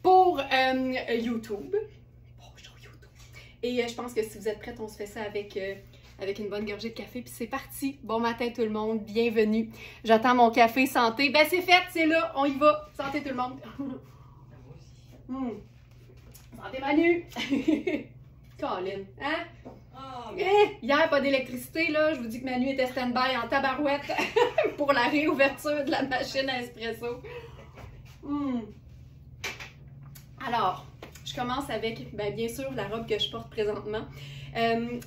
pour YouTube. Bonjour YouTube. Et je pense que si vous êtes prêtes, on se fait ça avec une bonne gorgée de café. Puis c'est parti. Bon matin tout le monde, bienvenue. J'attends mon café santé. Ben c'est fait, c'est là, on y va. Santé tout le monde. Santé Manu. Colin, hein? Oh, hier, pas d'électricité, là. Je vous dis que Manu était stand-by en tabarouette pour la réouverture de la machine à espresso. Alors, je commence avec, bien sûr, la robe que je porte présentement.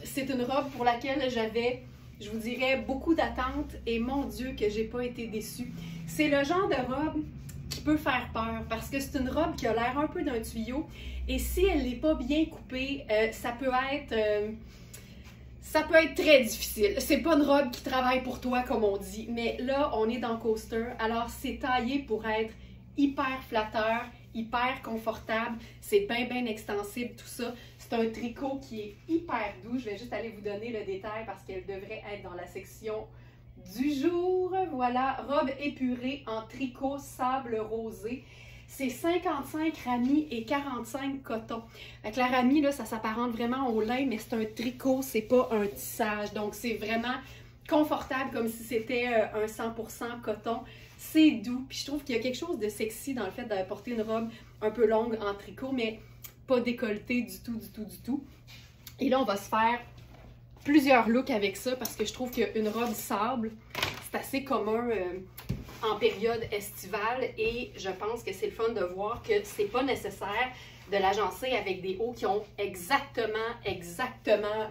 C'est une robe pour laquelle j'avais, je vous dirais, beaucoup d'attentes et mon Dieu que j'ai pas été déçue. C'est le genre de robe qui peut faire peur parce que c'est une robe qui a l'air un peu d'un tuyau et si elle n'est pas bien coupée, ça peut être très difficile. C'est pas une robe qui travaille pour toi comme on dit, mais là on est dans coaster, alors c'est taillé pour être hyper flatteur, hyper confortable, c'est bien extensible tout ça. C'est un tricot qui est hyper doux, je vais juste aller vous donner le détail parce qu'elle devrait être dans la section du jour. Voilà, robe épurée en tricot sable rosé. C'est 55 ramis et 45 coton. Avec la ramie, là, ça s'apparente vraiment au lin, mais c'est un tricot, c'est pas un tissage. Donc, c'est vraiment confortable comme si c'était un 100% coton. C'est doux, puis je trouve qu'il y a quelque chose de sexy dans le fait de porter une robe un peu longue en tricot, mais pas décolletée du tout. Et là, on va se faire plusieurs looks avec ça parce que je trouve qu'une robe sable, c'est assez commun en période estivale et je pense que c'est le fun de voir que c'est pas nécessaire de l'agencer avec des hauts qui ont exactement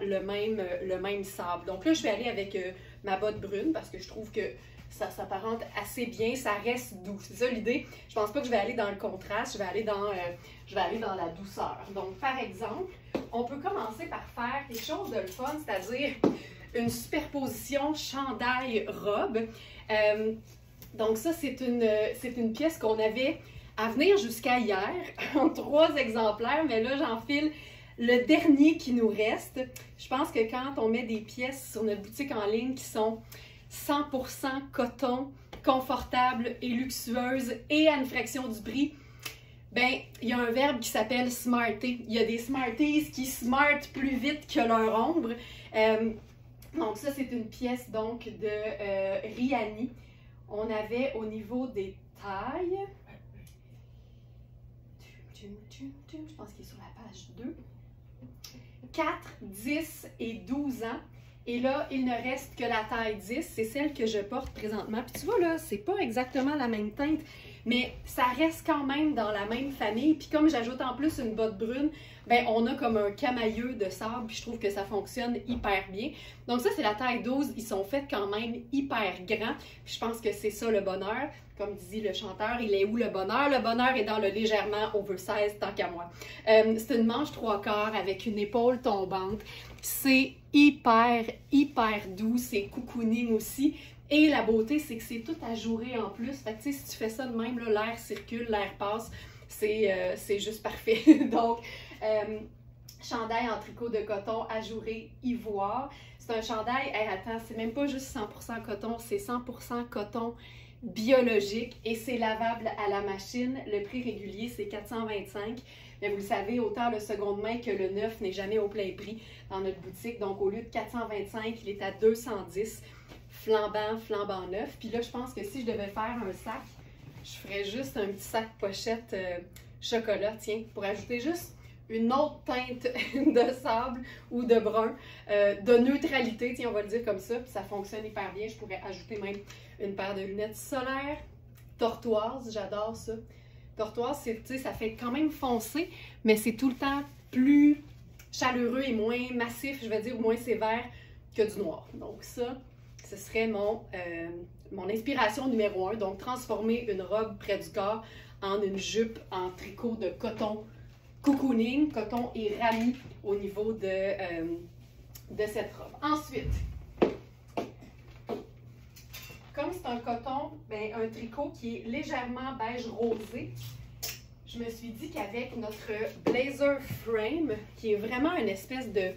le même sable. Donc là, je vais aller avec ma botte brune parce que je trouve que ça s'apparente assez bien, ça reste doux. C'est ça l'idée. Je pense pas que je vais aller dans le contraste, je vais aller dans la douceur. Donc, par exemple, on peut commencer par faire quelque chose de le fun, c'est-à-dire une superposition chandail-robe. Donc ça, c'est une pièce qu'on avait à venir jusqu'à hier, en 3 exemplaires, mais là, j'enfile le dernier qui nous reste. Je pense que quand on met des pièces sur notre boutique en ligne qui sont 100% coton, confortable et luxueuse et à une fraction du prix, il y a un verbe qui s'appelle smarter. Il y a des smarties qui smartent plus vite que leur ombre. Donc ça, c'est une pièce donc de Riani. On avait au niveau des tailles, je pense qu'il est sur la page 2, 4, 10 et 12 ans. Et là, il ne reste que la taille 10, c'est celle que je porte présentement. Puis tu vois là, c'est pas exactement la même teinte, mais ça reste quand même dans la même famille. Puis comme j'ajoute en plus une botte brune, on a comme un camailleux de sable, puis je trouve que ça fonctionne hyper bien. Donc ça, c'est la taille 12, ils sont faits quand même hyper grands. Puis je pense que c'est ça le bonheur. Comme dit le chanteur, il est où le bonheur? Le bonheur est dans le légèrement oversize, tant qu'à moi. C'est une manche 3/4 avec une épaule tombante. C'est hyper doux, c'est cocooning aussi. Et la beauté, c'est que c'est tout ajouré en plus. Fait que, si tu fais ça de même, l'air circule, l'air passe, c'est juste parfait. Donc, chandail en tricot de coton ajouré ivoire. C'est un chandail, attends, c'est même pas juste 100% coton, c'est 100% coton biologique et c'est lavable à la machine. Le prix régulier, c'est 425. Mais vous le savez, autant le seconde main que le neuf n'est jamais au plein prix dans notre boutique. Donc, au lieu de 425, il est à 210, flambant neuf. Puis là, je pense que si je devais faire un sac, je ferais juste un petit sac pochette chocolat, tiens, pour ajouter juste une autre teinte de sable ou de brun, de neutralité, tiens, on va le dire comme ça, puis ça fonctionne hyper bien. Je pourrais ajouter même une paire de lunettes solaires, tortoise, j'adore ça. Tortoise, ça fait quand même foncé, mais c'est tout le temps plus chaleureux et moins massif, je vais dire, ou moins sévère que du noir. Donc ça, ce serait mon inspiration numéro 1. Donc transformer une robe près du corps en une jupe en tricot de coton cocooning, coton et rami au niveau de cette robe. Ensuite, comme c'est un coton, un tricot qui est légèrement beige rosé, je me suis dit qu'avec notre blazer frame, qui est vraiment une espèce de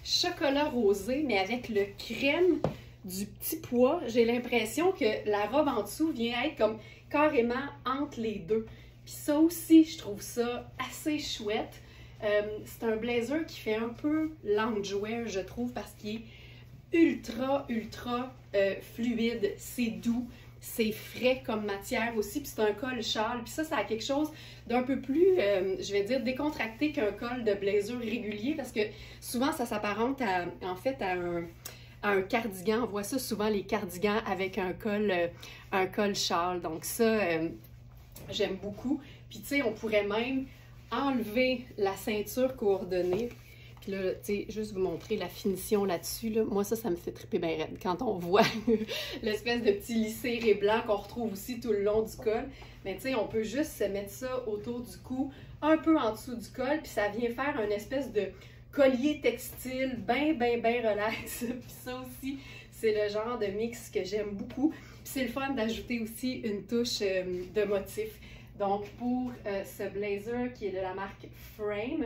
chocolat rosé, mais avec le crème du petit pois, j'ai l'impression que la robe en dessous vient être comme carrément entre les deux. Puis ça aussi, je trouve ça assez chouette. C'est un blazer qui fait un peu loungewear, je trouve, parce qu'il est ultra fluide, c'est doux, c'est frais comme matière aussi, puis c'est un col châle, puis ça a quelque chose d'un peu plus, je vais dire, décontracté qu'un col de blazer régulier, parce que souvent ça s'apparente en fait à un cardigan. On voit ça souvent, les cardigans avec un col châle, donc ça, j'aime beaucoup. Puis tu sais, on pourrait même enlever la ceinture coordonnée. Puis là, tu sais, juste vous montrer la finition là-dessus. Là. Moi, ça me fait triper bien raide. Quand on voit l'espèce de petit lissé et blanc qu'on retrouve aussi tout le long du col. Mais tu sais, on peut juste se mettre ça autour du cou, un peu en dessous du col, puis ça vient faire une espèce de collier textile bien relax. Puis ça aussi, c'est le genre de mix que j'aime beaucoup. Puis c'est le fun d'ajouter aussi une touche de motif. Donc, pour ce blazer qui est de la marque Frame,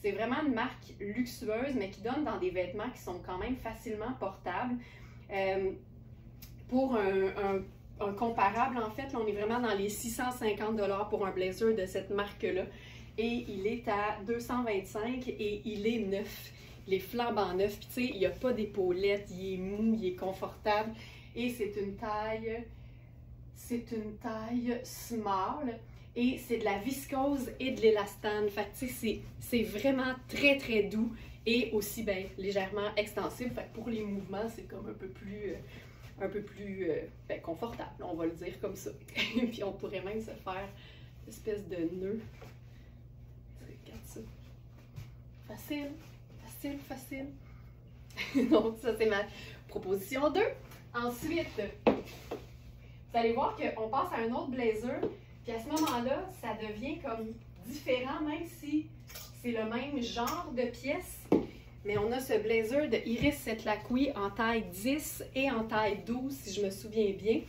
c'est vraiment une marque luxueuse, mais qui donne dans des vêtements qui sont quand même facilement portables. Pour un comparable, en fait, là, on est vraiment dans les 650 $ pour un blazer de cette marque-là. Et il est à 225 et il est neuf. Il est flambant neuf. Puis, tu sais, il n'y a pas d'épaulette, il est mou, il est confortable. Et c'est une taille small. Et c'est de la viscose et de l'élastane. Fait que, tu sais, c'est vraiment très doux et aussi, ben, légèrement extensible. Fait que pour les mouvements, c'est comme un peu plus ben, confortable, on va le dire comme ça. Puis on pourrait même se faire une espèce de nœud. Regarde ça. Facile. Donc, ça, c'est ma proposition 2. Ensuite, vous allez voir qu'on passe à un autre blazer. Puis à ce moment-là, ça devient comme différent, même si c'est le même genre de pièce. Mais on a ce blazer de Iris Setlacqui en taille 10 et en taille 12, si je me souviens bien.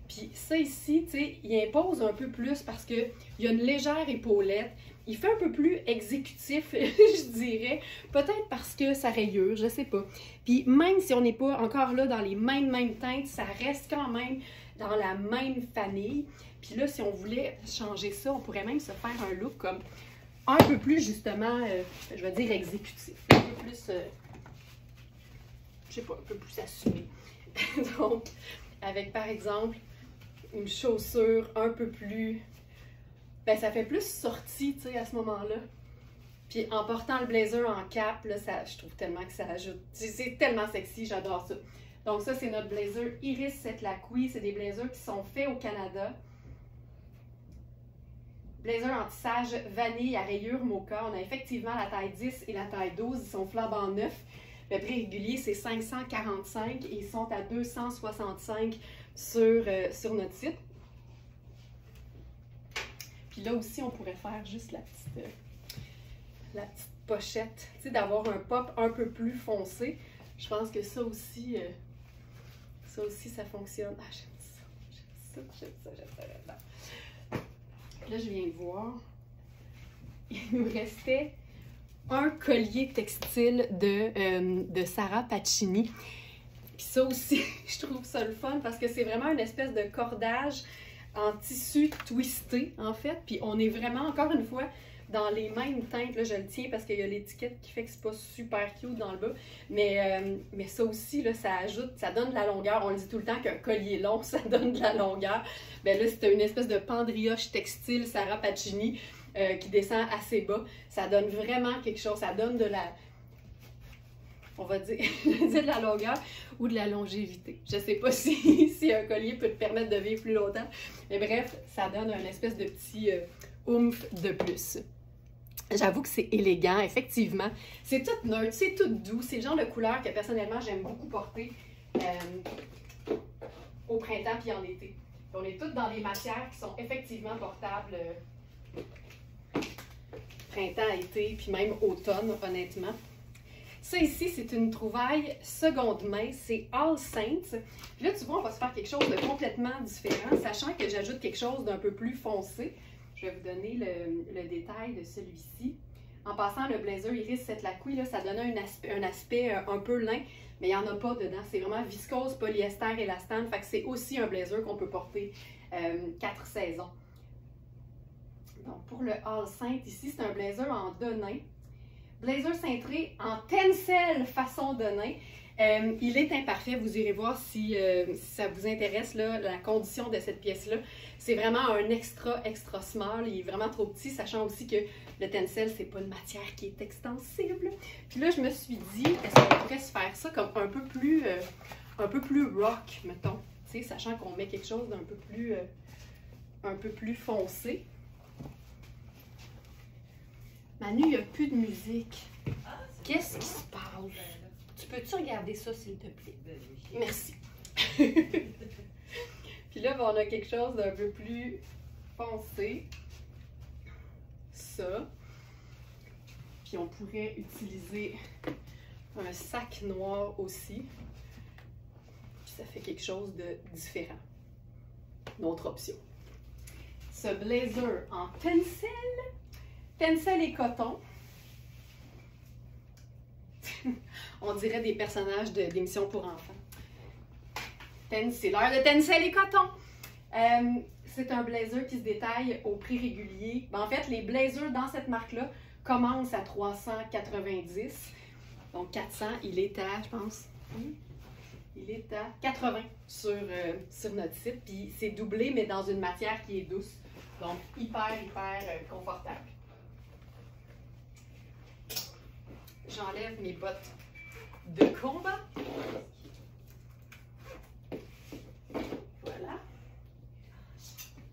Puis ça ici, tu sais, il impose un peu plus parce qu'il y a une légère épaulette. Il fait un peu plus exécutif, je dirais. Peut-être parce que ça rayure, je sais pas. Puis même si on n'est pas encore là dans les mêmes teintes, ça reste quand même dans la même famille. Puis là, si on voulait changer ça, on pourrait même se faire un look comme un peu plus, justement, je vais dire exécutif. Un peu plus, je sais pas, un peu plus assumé. Donc, avec, par exemple, une chaussure un peu plus... Ben, ça fait plus sortie, tu sais, à ce moment-là. Puis en portant le blazer en cap, là, je trouve tellement que ça ajoute... C'est tellement sexy, j'adore ça. Donc ça, c'est notre blazer Iris Setlacqui. C'est des blazers qui sont faits au Canada. Blazer en tissage vanille à rayures mocha. On a effectivement la taille 10 et la taille 12. Ils sont flambant neufs. Le prix régulier, c'est 545 et ils sont à 265 sur notre site. Puis là aussi, on pourrait faire juste la petite pochette. Tu sais, d'avoir un pop un peu plus foncé. Je pense que ça aussi, ça fonctionne. Ah, j'aime ça. Là, je viens de voir, il nous restait un collier textile de Sarah Pacini. Puis ça aussi, je trouve ça le fun parce que c'est vraiment une espèce de cordage en tissu twisté, en fait. Puis on est vraiment, encore une fois, dans les mêmes teintes. Là, je le tiens parce qu'il y a l'étiquette qui fait que c'est pas super cute dans le bas. Mais ça aussi, là, ça ajoute, ça donne de la longueur. On le dit tout le temps qu'un collier long, ça donne de la longueur. Bien là, c'était une espèce de pendrioche textile Sarah Pacini qui descend assez bas. Ça donne vraiment quelque chose. Ça donne de la... On va dire, de la longueur ou de la longévité. Je sais pas si un collier peut te permettre de vivre plus longtemps. Mais bref, ça donne un espèce de petit oomph de plus. J'avoue que c'est élégant, effectivement. C'est tout neutre, c'est tout doux. C'est le genre de couleur que personnellement j'aime beaucoup porter au printemps puis en été. On est toutes dans des matières qui sont effectivement portables printemps, été, puis même automne, honnêtement. Ça ici, c'est une trouvaille seconde main, c'est All Saints. Puis là, tu vois, on va se faire quelque chose de complètement différent, sachant que j'ajoute quelque chose d'un peu plus foncé. Je vais vous donner le détail de celui-ci. En passant, le blazer Iris Setlacqui, là, ça donnait un aspect un peu lin, mais il n'y en a pas dedans. C'est vraiment viscose, polyester, élastane. Fait que c'est aussi un blazer qu'on peut porter 4 saisons. Donc, pour le All Saint, ici, c'est un blazer en denain. Blazer cintré en tencel façon denain. Il est imparfait, vous irez voir si ça vous intéresse, là, la condition de cette pièce-là. C'est vraiment un extra small, il est vraiment trop petit, sachant aussi que le tencel, c'est pas une matière qui est extensible. Puis là, je me suis dit, est-ce qu'on pourrait se faire ça comme un peu plus rock, mettons, tu sais, sachant qu'on met quelque chose d'un un peu plus foncé. Manu, il n'y a plus de musique. Qu'est-ce qui se passe? Tu peux-tu regarder ça, s'il te plaît? Merci. Puis là, on a quelque chose d'un peu plus foncé. Ça. Puis on pourrait utiliser un sac noir aussi. Puis ça fait quelque chose de différent. Une autre option. Ce blazer en tencel et coton. On dirait des personnages d'émissions pour enfants. C'est l'heure de tencel et coton. C'est un blazer qui se détaille au prix régulier. En fait, les blazers dans cette marque-là commencent à 390. Donc 400, il est à, je pense, il est à 80 sur notre site. Puis c'est doublé, mais dans une matière qui est douce. Donc hyper confortable. J'enlève mes bottes de combat. Voilà.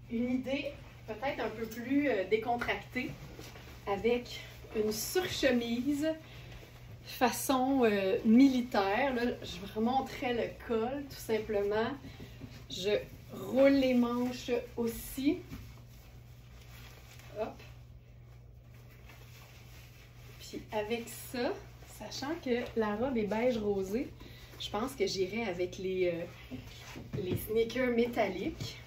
Une idée peut-être un peu plus décontractée avec une surchemise façon militaire. Là, je vous remontrerai le col tout simplement. Je roule les manches aussi. Hop. Puis avec ça, sachant que la robe est beige rosé, je pense que j'irai avec les sneakers métalliques.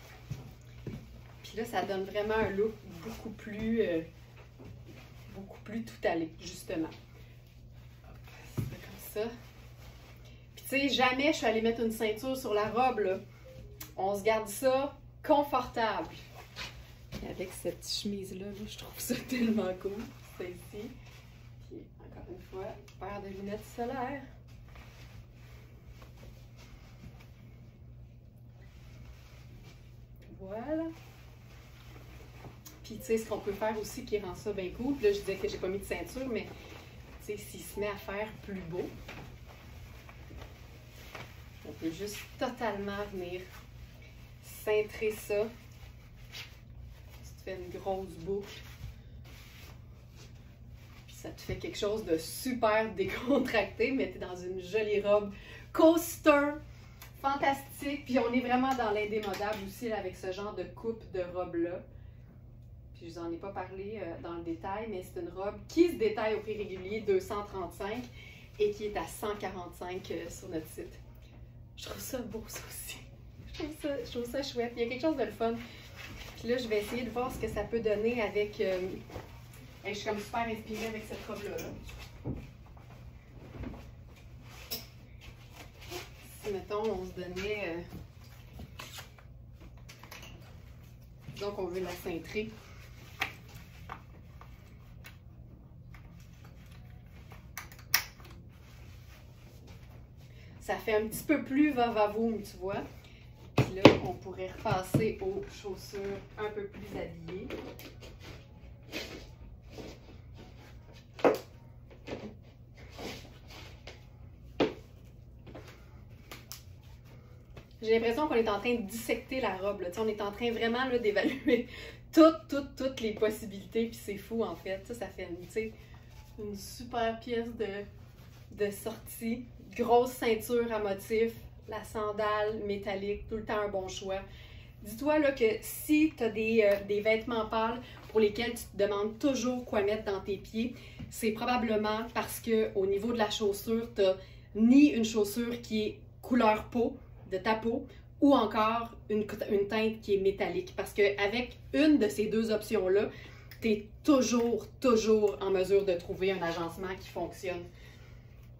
Puis là, ça donne vraiment un look beaucoup plus tout allé, justement. C'est comme ça. Puis tu sais, jamais je suis allée mettre une ceinture sur la robe, là. On se garde ça confortable. Et avec cette chemise-là, je trouve ça tellement cool. C'est ici. Puis encore une fois, paire de lunettes solaires. Voilà. Puis tu sais, ce qu'on peut faire aussi qui rend ça bien cool, puis là je disais que j'ai pas mis de ceinture, mais tu sais, s'il se met à faire plus beau, on peut juste totalement venir cintrer ça. Tu te fais une grosse boucle. Puis ça te fait quelque chose de super décontracté, mais tu es dans une jolie robe coaster. Fantastique. Puis on est vraiment dans l'indémodable aussi là, avec ce genre de coupe de robe-là. Puis je vous en ai pas parlé dans le détail, mais c'est une robe qui se détaille au prix régulier 235 et qui est à 145 sur notre site. Je trouve ça beau, ça aussi. Je trouve ça chouette. Il y a quelque chose de le fun. Puis là, je vais essayer de voir ce que ça peut donner avec... je suis comme super inspirée avec cette robe-là. Si, mettons, on se donnait... disons qu'on veut la cintrer. Ça fait un petit peu plus va-va-voum, tu vois. Puis là, on pourrait repasser aux chaussures un peu plus habillées. J'ai l'impression qu'on est en train de dissecter la robe. Là. On est en train vraiment d'évaluer toutes les possibilités. Puis c'est fou, en fait. Ça fait une super pièce de sortie. Grosse ceinture à motif, la sandale métallique, tout le temps un bon choix. Dis-toi là que si tu as des vêtements pâles pour lesquels tu te demandes toujours quoi mettre dans tes pieds, c'est probablement parce qu'au niveau de la chaussure, tu n'as ni une chaussure qui est couleur peau, de ta peau, ou encore une teinte qui est métallique. Parce qu'avec une de ces deux options-là, tu es toujours en mesure de trouver un agencement qui fonctionne.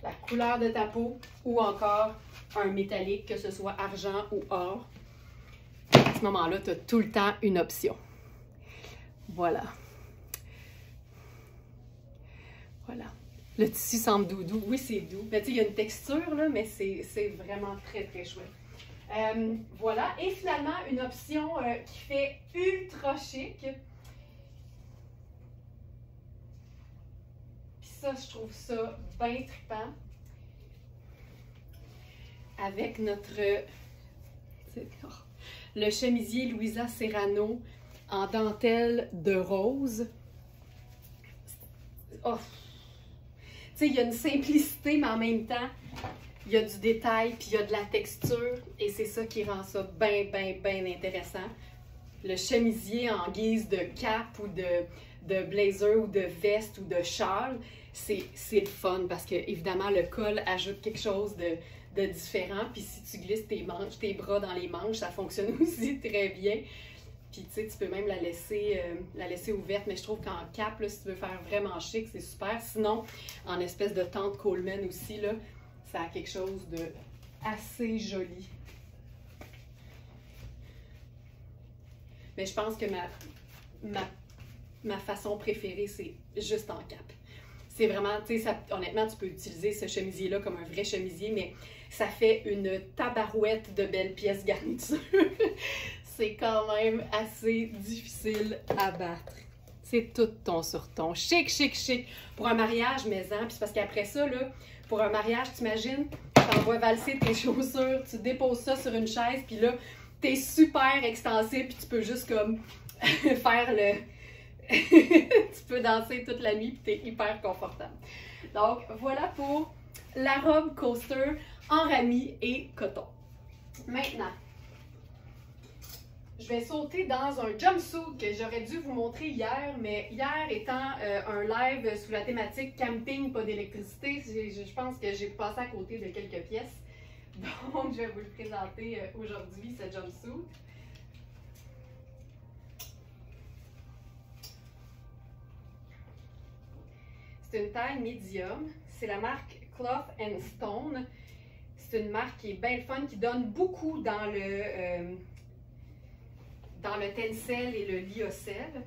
La couleur de ta peau ou encore un métallique, que ce soit argent ou or. À ce moment-là, tu as tout le temps une option. Voilà. Voilà. Le tissu semble doudou. Oui, c'est doux. Mais tu sais, il y a une texture, là, mais c'est vraiment très, très chouette. Voilà. Et finalement, une option qui fait ultra chic. Puis ça, je trouve ça bien trippant. Avec notre... le chemisier Louisa Serrano en dentelle de rose. Oh. Tu sais, il y a une simplicité, mais en même temps, il y a du détail, puis il y a de la texture, et c'est ça qui rend ça bien, bien, bien intéressant. Le chemisier en guise de cape ou de blazer ou de veste ou de châle, c'est le fun parce que, évidemment, le col ajoute quelque chose de différent. Puis si tu glisses tes bras dans les manches, ça fonctionne aussi très bien. Puis tu sais, tu peux même la laisser ouverte, mais je trouve qu'en cap, là, si tu veux faire vraiment chic, c'est super. Sinon, en espèce de tente Coleman aussi, là, ça a quelque chose de assez joli. Mais je pense que ma façon préférée, c'est juste en cap. C'est vraiment, tu sais, honnêtement, tu peux utiliser ce chemisier-là comme un vrai chemisier, mais ça fait une tabarouette de belles pièces garnitures. C'est quand même assez difficile à battre. C'est tout ton sur ton. Chic, chic, chic. Pour un mariage, mais-en. Puis c'est parce qu'après ça, là, pour un mariage, t'imagines, t'envoies valser tes chaussures, tu déposes ça sur une chaise, puis là, t'es super extensible, puis tu peux juste comme faire le... tu peux danser toute la nuit, puis t'es hyper confortable. Donc, voilà pour la robe coaster en ramie et coton. Maintenant, je vais sauter dans un jumpsuit que j'aurais dû vous montrer hier, mais hier étant un live sous la thématique camping, pas d'électricité, je pense que j'ai passé à côté de quelques pièces. Donc, je vais vous le présenter aujourd'hui, ce jumpsuit. C'est une taille médium. C'est la marque Cloth & Stone. C'est une marque qui est bien fun, qui donne beaucoup dans le tencel et le lyocell.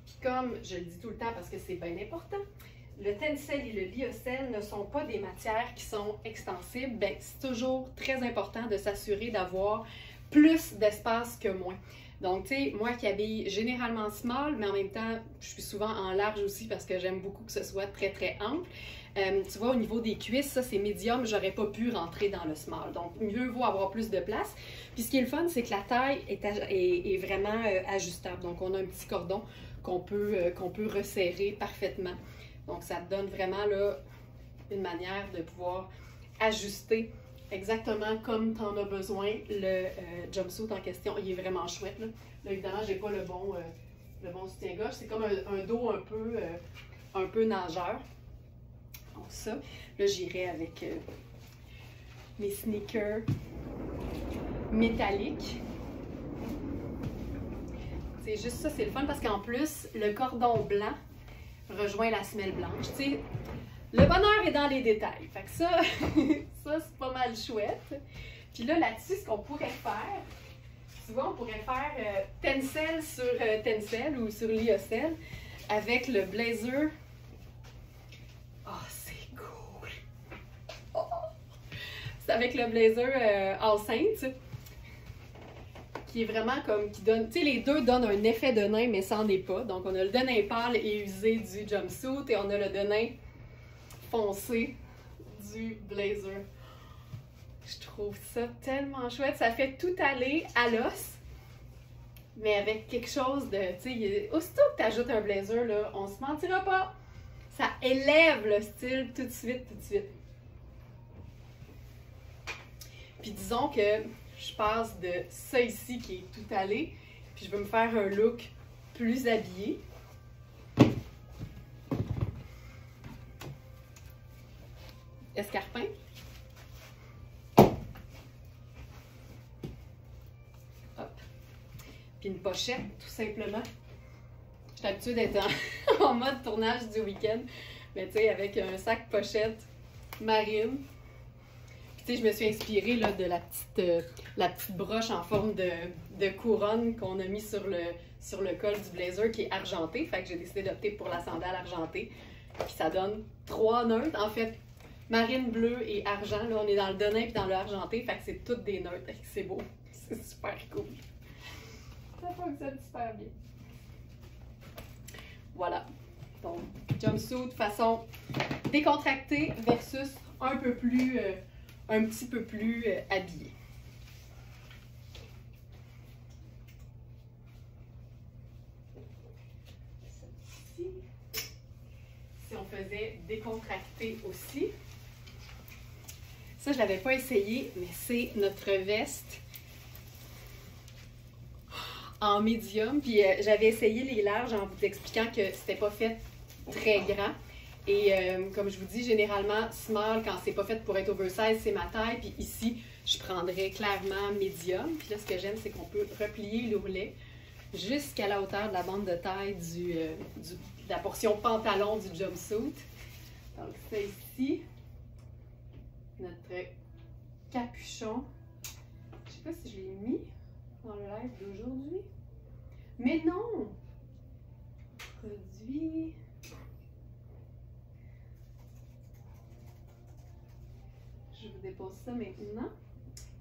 Puis comme je le dis tout le temps parce que c'est bien important, le tencel et le lyocell ne sont pas des matières qui sont extensibles. Ben, c'est toujours très important de s'assurer d'avoir plus d'espace que moins. Donc, tu sais, moi qui habille généralement small, mais en même temps, je suis souvent en large aussi parce que j'aime beaucoup que ce soit très, très ample. Tu vois, au niveau des cuisses, ça c'est médium, j'aurais pas pu rentrer dans le small. Donc, mieux vaut avoir plus de place. Puis ce qui est le fun, c'est que la taille est vraiment ajustable. Donc, on a un petit cordon qu'on peut resserrer parfaitement. Donc, ça te donne vraiment là une manière de pouvoir ajuster exactement comme tu en as besoin. Le jumpsuit en question, il est vraiment chouette. Là, évidemment, j'ai pas le bon soutien-gorge. C'est comme un dos un peu nageur. Donc ça, là, j'irai avec mes sneakers métalliques. C'est juste ça, c'est le fun parce qu'en plus, le cordon blanc rejoint la semelle blanche. Tu sais, le bonheur est dans les détails. Fait que ça, ça c'est pas mal chouette. Puis là, là-dessus, ce qu'on pourrait faire, tu vois, on pourrait faire tencel sur tencel ou sur lyocell avec le blazer. Oh, c'est cool! Oh. C'est avec le blazer enceinte, qui est vraiment comme, qui donne, tu sais, les deux donnent un effet de nain, mais c'en est pas. Donc, on a le denim pâle et usé du jumpsuit et on a le denim foncé du blazer. Je trouve ça tellement chouette. Ça fait tout aller à l'os, mais avec quelque chose de, tu sais, aussitôt que tu ajoutes un blazer, là, on se mentira pas. Ça élève le style tout de suite, tout de suite. Puis disons que je passe de ça ici qui est tout allé, puis je veux me faire un look plus habillé. Escarpin. Hop. Puis une pochette, tout simplement. Je suis habituée d'être en mode tournage du week-end, mais tu sais, avec un sac pochette marine. Tu sais, je me suis inspirée là, de la petite broche en forme de couronne qu'on a mis sur le col du blazer qui est argenté. Fait que j'ai décidé d'opter pour la sandale argentée. Puis ça donne 3 neutres. En fait, marine, bleu et argent. Là, on est dans le denim puis dans le argenté. Fait que c'est toutes des neutres. C'est beau. C'est super cool. Ça fonctionne super bien. Voilà. Donc, jumpsuit façon décontractée versus un petit peu plus habillé. Ici. Si on faisait décontracté aussi. Ça, je ne l'avais pas essayé, mais c'est notre veste en médium. Puis j'avais essayé les larges en vous expliquant que c'était pas fait très grand. Et comme je vous dis, généralement, small, quand c'est pas fait pour être oversize, c'est ma taille. Puis ici, je prendrais clairement médium. Puis là, ce que j'aime, c'est qu'on peut replier l'ourlet jusqu'à la hauteur de la bande de taille de la portion pantalon du jumpsuit. Donc ça ici, notre capuchon. Je sais pas si je l'ai mis dans le live d'aujourd'hui. Mais non! Produit. Je vous dépose ça maintenant.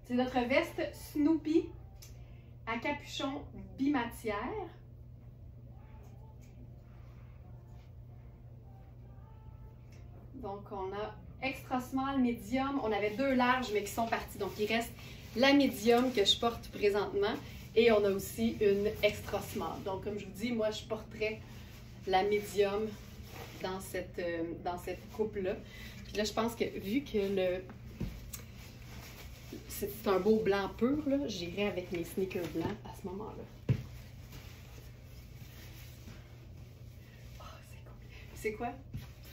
C'est notre veste Snoopy à capuchon bimatière. Donc, on a extra small, medium. On avait 2 larges, mais qui sont partis. Donc, il reste la medium que je porte présentement. Et on a aussi une extra small. Donc, comme je vous dis, moi, je porterais la medium dans cette coupe-là. Puis là, je pense que vu que c'est un beau blanc pur, j'irai avec mes sneakers blancs à ce moment-là. Oh, c'est cool. C'est quoi?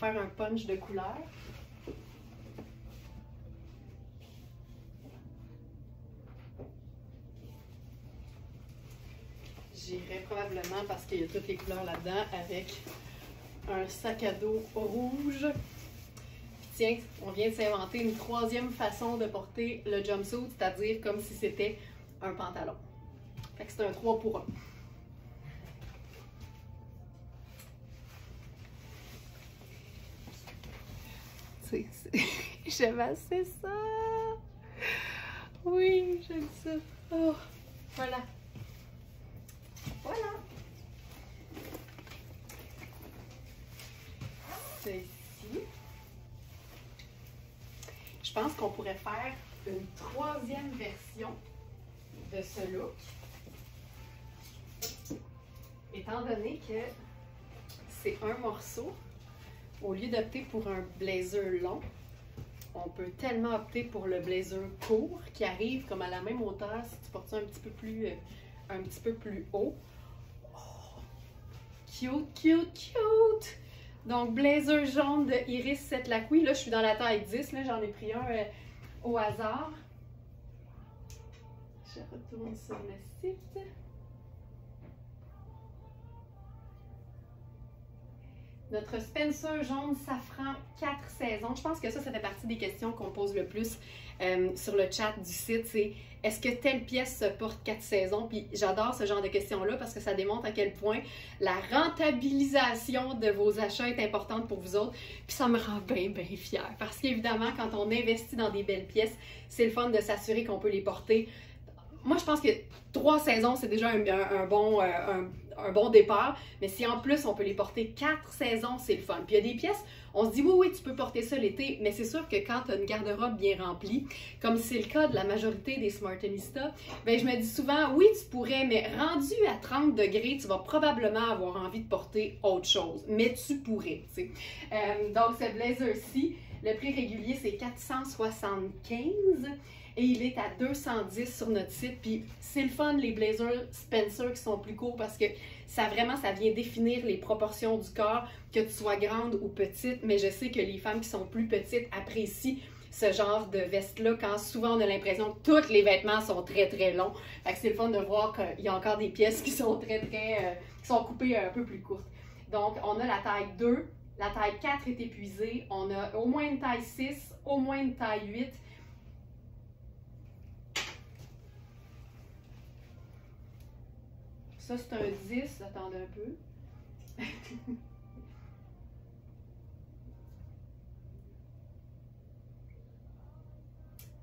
Faire un punch de couleur. J'irai probablement, parce qu'il y a toutes les couleurs là-dedans, avec un sac à dos rouge. Tiens, on vient de s'inventer une 3e façon de porter le jumpsuit, c'est-à-dire comme si c'était un pantalon. Fait que c'est un 3 pour 1. J'aime assez ça! Oui, j'aime ça. Oh, voilà. Voilà. C'est ici. Je pense qu'on pourrait faire une 3e version de ce look. Étant donné que c'est un morceau, au lieu d'opter pour un blazer long, on peut tellement opter pour le blazer court qui arrive comme à la même hauteur si tu portes ça un petit peu plus haut. Oh, cute, cute, cute! Donc, blazer jaune de Iris Setlaqui. Là, je suis dans la taille 10. Là, j'en ai pris un au hasard. Je retourne sur le site. Notre Spencer jaune safran 4 saisons. Je pense que ça fait partie des questions qu'on pose le plus sur le chat du site. C'est est-ce que telle pièce se porte 4 saisons? Puis j'adore ce genre de questions-là parce que ça démontre à quel point la rentabilisation de vos achats est importante pour vous autres. Puis ça me rend bien, bien fière. Parce qu'évidemment, quand on investit dans des belles pièces, c'est le fun de s'assurer qu'on peut les porter. Moi, je pense que 3 saisons, c'est déjà un bon départ. Mais si en plus, on peut les porter 4 saisons, c'est le fun. Puis il y a des pièces, on se dit, oui, tu peux porter ça l'été. Mais c'est sûr que quand tu as une garde-robe bien remplie, comme c'est le cas de la majorité des Smartenista, bien, je me dis souvent, oui, tu pourrais, mais rendu à 30 degrés, tu vas probablement avoir envie de porter autre chose. Mais tu pourrais, tu sais. Donc, ce blazer-ci, le prix régulier, c'est 475. Et il est à 210 sur notre site. Puis c'est le fun, les blazers Spencer qui sont plus courts parce que ça vient définir les proportions du corps, que tu sois grande ou petite. Mais je sais que les femmes qui sont plus petites apprécient ce genre de veste-là quand souvent on a l'impression que tous les vêtements sont très très longs. Fait que c'est le fun de voir qu'il y a encore des pièces qui sont qui sont coupées un peu plus courtes. Donc on a la taille 2, la taille 4 est épuisée, on a au moins une taille 6, au moins une taille 8. Ça, c'est un 10. Attendez un peu.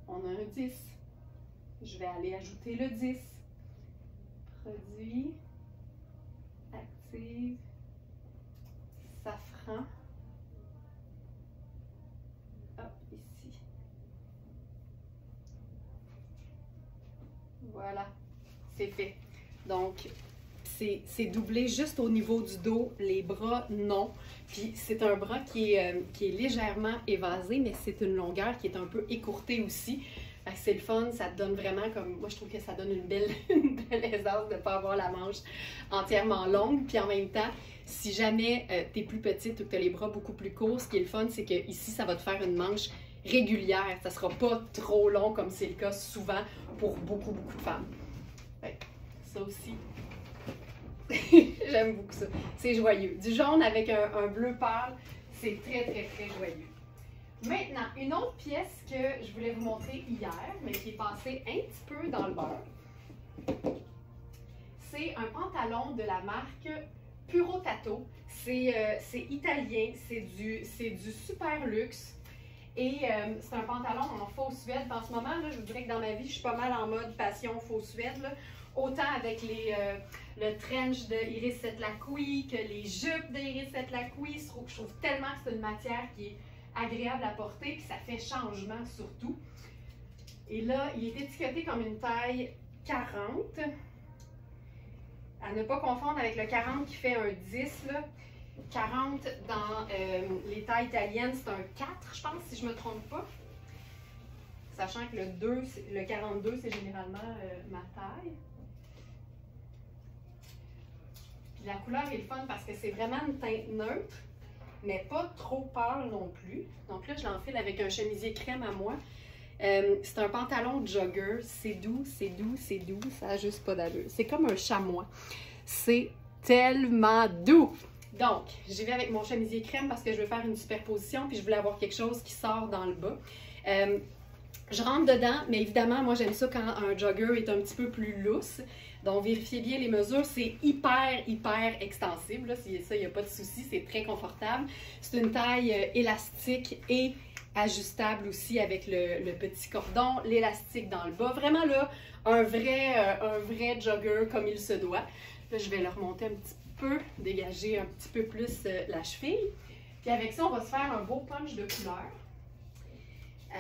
On a un 10. Je vais aller ajouter le 10. Produit. Active. Safran. Hop, ici. Voilà. C'est fait. Donc, c'est doublé juste au niveau du dos, les bras, non. Puis c'est un bras qui est légèrement évasé, mais c'est une longueur qui est un peu écourtée aussi. C'est le fun, ça te donne vraiment comme... Moi, je trouve que ça donne une belle aisance de ne pas avoir la manche entièrement longue. Puis en même temps, si jamais tu es plus petite ou que tu as les bras beaucoup plus courts, ce qui est le fun, c'est que ici, ça va te faire une manche régulière. Ça ne sera pas trop long comme c'est le cas souvent pour beaucoup de femmes. Ouais, ça aussi. J'aime beaucoup ça. C'est joyeux. Du jaune avec un bleu pâle, c'est très joyeux. Maintenant, une autre pièce que je voulais vous montrer hier, mais qui est passée un petit peu dans le beurre. C'est un pantalon de la marque Puro Tato. C'est italien, c'est du super luxe. Et c'est un pantalon en faux suède. En ce moment, là, je vous dirais que dans ma vie, je suis pas mal en mode passion faux suède. Là. Autant avec le trench de Iris Lacouille que les jupes d'Iris Lacouille. Je trouve tellement que c'est une matière qui est agréable à porter, puis ça fait changement surtout. Et là, il est étiqueté comme une taille 40. À ne pas confondre avec le 40 qui fait un 10. Là. 40 dans les tailles italiennes, c'est un 4, je pense, si je ne me trompe pas. Sachant que le 42, c'est généralement ma taille. Puis la couleur est le fun parce que c'est vraiment une teinte neutre, mais pas trop pâle non plus. Donc là, je l'enfile avec un chemisier crème à moi. C'est un pantalon jogger. C'est doux, c'est doux, c'est doux. Ça n'a juste pas d'allure. C'est comme un chamois. C'est tellement doux. Donc, j'y vais avec mon chemisier crème parce que je veux faire une superposition puis je voulais avoir quelque chose qui sort dans le bas. Je rentre dedans, mais évidemment, moi, j'aime ça quand un jogger est un petit peu plus lousse. Donc, vérifiez bien les mesures. C'est hyper extensible. Là. Ça, il n'y a pas de souci. C'est très confortable. C'est une taille élastique et ajustable aussi avec le petit cordon, l'élastique dans le bas. Vraiment, là, un vrai jogger comme il se doit. Là, je vais le remonter un petit peu, dégager un petit peu plus la cheville. Puis avec ça, on va se faire un beau punch de couleur.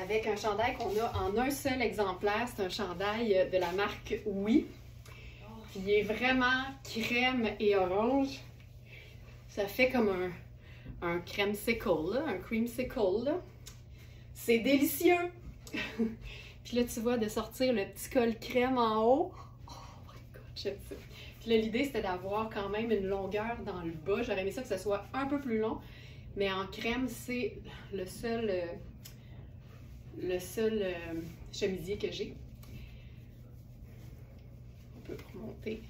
Avec un chandail qu'on a en un seul exemplaire. C'est un chandail de la marque Oui. Puis il est vraiment crème et orange. Ça fait comme un creamsicle, là, un creamsicle. C'est délicieux! Puis là, tu vois, de sortir le petit col crème en haut. Oh my god, j'aime ça. Puis là, l'idée, c'était d'avoir quand même une longueur dans le bas. J'aurais aimé ça que ce soit un peu plus long. Mais en crème, c'est le seul chemisier que j'ai. On peut remonter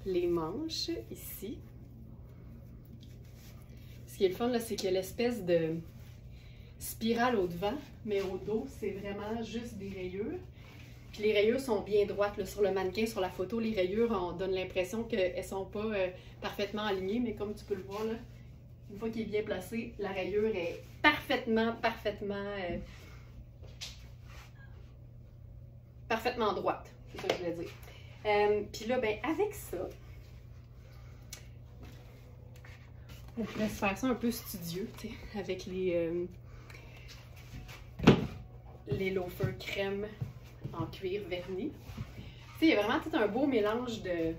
les manches ici. Ce qui est le fun, là, c'est qu'il y a l'espèce de spirale au devant, mais au dos, c'est vraiment juste des rayures. Puis les rayures sont bien droites. Là, sur le mannequin, sur la photo, les rayures, on donne l'impression qu'elles ne sont pas parfaitement alignées, mais comme tu peux le voir, là, une fois qu'il est bien placé, la rayure est parfaitement droite. C'est ça que je voulais dire. Puis là, ben, avec ça, on pourrait se faire ça un peu studieux, tu sais, avec les loafers crème en cuir verni. Tu sais, il y a vraiment tout un beau mélange de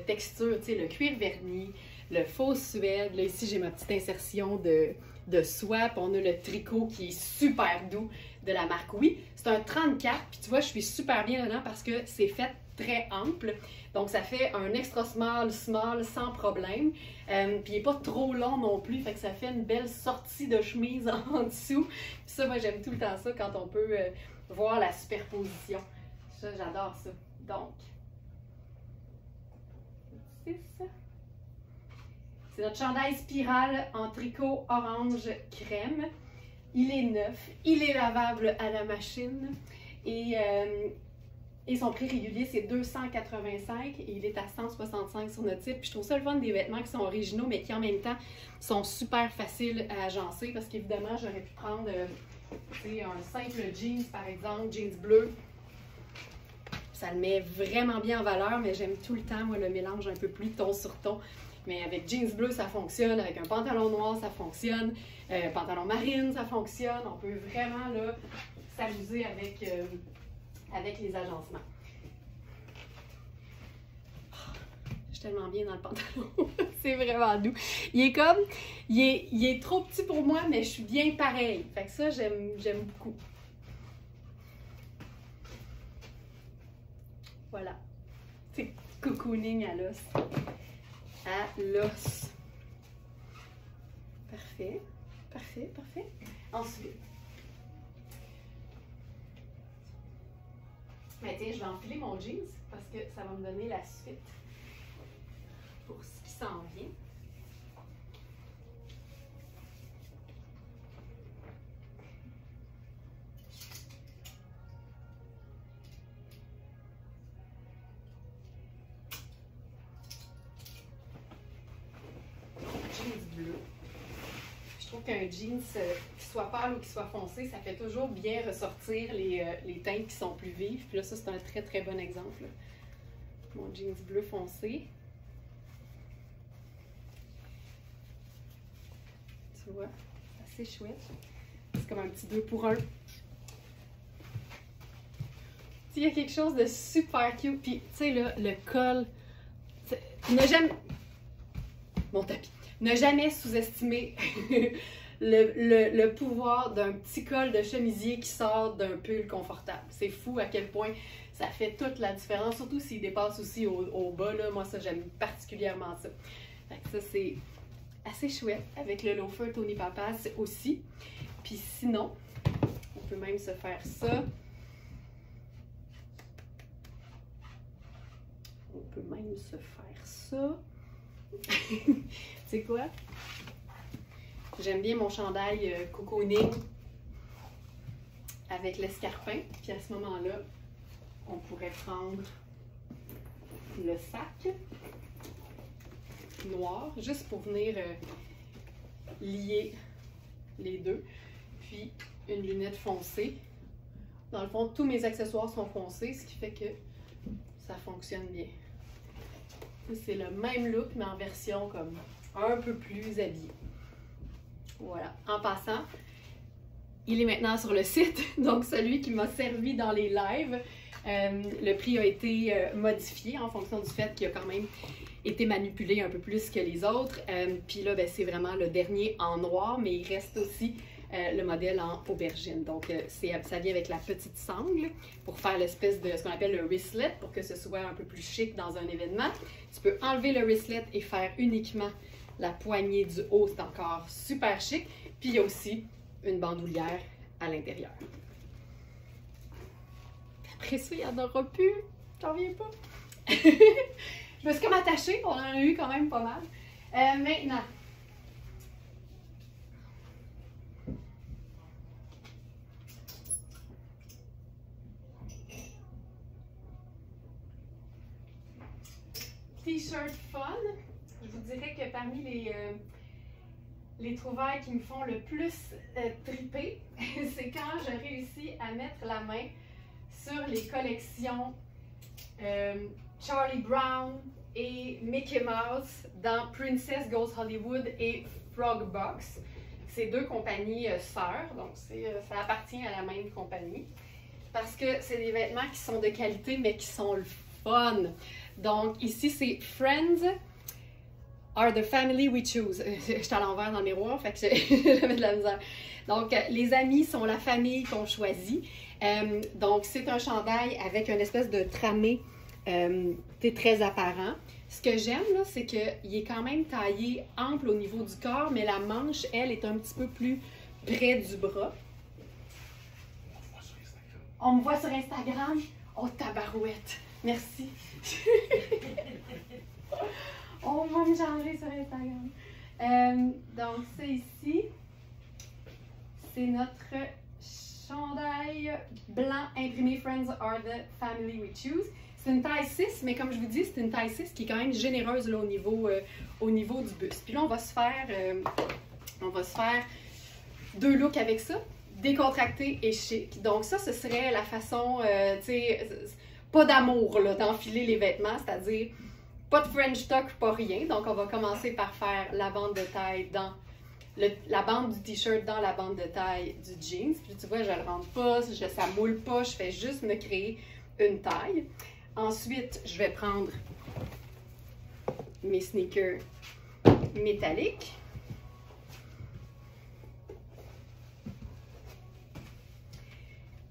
textures, tu sais, le cuir verni, le faux suède. Là, ici, j'ai ma petite insertion de soie, puis on a le tricot qui est super doux de la marque Oui. C'est un 34, puis tu vois, je suis super bien dedans parce que c'est fait très ample. Donc, ça fait un extra small sans problème. Puis, il n'est pas trop long non plus, fait que ça fait une belle sortie de chemise en dessous. Puis ça, moi, j'aime tout le temps ça quand on peut voir la superposition. Ça, j'adore ça. Donc, c'est ça. C'est notre chandail spirale en tricot orange crème. Il est neuf, il est lavable à la machine et Et son prix régulier, c'est 285 et il est à 165 sur notre site. Puis je trouve ça le fun des vêtements qui sont originaux, mais qui en même temps sont super faciles à agencer parce qu'évidemment, j'aurais pu prendre un simple jeans, par exemple, jeans bleu. Ça le met vraiment bien en valeur, mais j'aime tout le temps, moi, le mélange un peu plus ton sur ton. Mais avec jeans bleu, ça fonctionne. Avec un pantalon noir, ça fonctionne. Pantalon marine, ça fonctionne. On peut vraiment là s'amuser avec les agencements. Oh, je suis tellement bien dans le pantalon. C'est vraiment doux. Il est trop petit pour moi, mais je suis bien pareil. Fait que ça, j'aime beaucoup. Voilà. C'est cocooning à l'os. À l'os. Parfait. Parfait, parfait. Ensuite. Mais tiens, je vais enfiler mon jeans parce que ça va me donner la suite pour ce qui s'en vient. Jeans bleu. Je trouve qu'un jeans qui soit pâle ou qui soit foncé, ça fait toujours bien ressortir les teintes qui sont plus vives. Puis là, ça, c'est un très très bon exemple. Mon jeans bleu foncé. Tu vois, c'est assez chouette. C'est comme un petit 2 pour 1. Il y a quelque chose de super cute. Puis, tu sais, là, le col. Ne jamais. Mon tapis. Ne jamais sous-estimer le pouvoir d'un petit col de chemisier qui sort d'un pull confortable. C'est fou à quel point ça fait toute la différence, surtout s'il dépasse aussi au bas. Là. Moi, ça, j'aime particulièrement ça. Fait que ça, c'est assez chouette avec le loafer Tony Papas aussi. Puis sinon, on peut même se faire ça. On peut même se faire ça. Tu sais quoi? J'aime bien mon chandail cocooning avec l'escarpin. Puis à ce moment-là, on pourrait prendre le sac noir, juste pour venir lier les deux. Puis une lunette foncée. Dans le fond, tous mes accessoires sont foncés, ce qui fait que ça fonctionne bien. C'est le même look, mais en version comme un peu plus habillée. Voilà. En passant, il est maintenant sur le site, donc celui qui m'a servi dans les lives. Le prix a été modifié en fonction du fait qu'il a quand même été manipulé un peu plus que les autres. Puis là, ben, c'est vraiment le dernier en noir, mais il reste aussi le modèle en aubergine. Donc, ça vient avec la petite sangle pour faire l'espèce de ce qu'on appelle le wristlet pour que ce soit un peu plus chic dans un événement. Tu peux enlever le wristlet et faire uniquement la poignée du haut. C'est encore super chic. Puis, il y a aussi une bandoulière à l'intérieur. Après ça, il n'y en aura plus. J'en reviens pas. Je me suis comme attachée. On en a eu quand même pas mal. Maintenant, T-shirt fun. Je vous dirais que parmi les trouvailles qui me font le plus triper, c'est quand je réussis à mettre la main sur les collections Charlie Brown et Mickey Mouse dans Princess Goes Hollywood et Frogbox. C'est deux compagnies sœurs, donc ça appartient à la même compagnie. Parce que c'est des vêtements qui sont de qualité, mais qui sont le fun. Donc ici, c'est Friends are the family we choose. Je suis à l'envers dans le miroir, fait que j'avais de la misère. Donc, les amis sont la famille qu'on choisit. Donc, c'est un chandail avec une espèce de tramé très apparent. Ce que j'aime, là, c'est qu'il est quand même taillé ample au niveau du corps, mais la manche, elle, est un petit peu plus près du bras. On me voit sur Instagram. Oh, tabarouette! Merci! On va me changer sur Instagram. Donc, c'est ici. C'est notre chandail blanc imprimé Friends are the family we choose. C'est une taille 6, mais comme je vous dis, c'est une taille 6 qui est quand même généreuse là, au niveau du buste. Puis là, on va se faire deux looks avec ça, décontracté et chic. Donc ça, ce serait la façon, tu sais, pas d'amour d'enfiler les vêtements, c'est-à-dire pas de French tuck, pas rien. Donc on va commencer par faire la bande de taille dans la bande du t-shirt dans la bande de taille du jeans. Puis tu vois, je le rentre pas, ça moule pas, je fais juste me créer une taille. Ensuite, je vais prendre mes sneakers métalliques.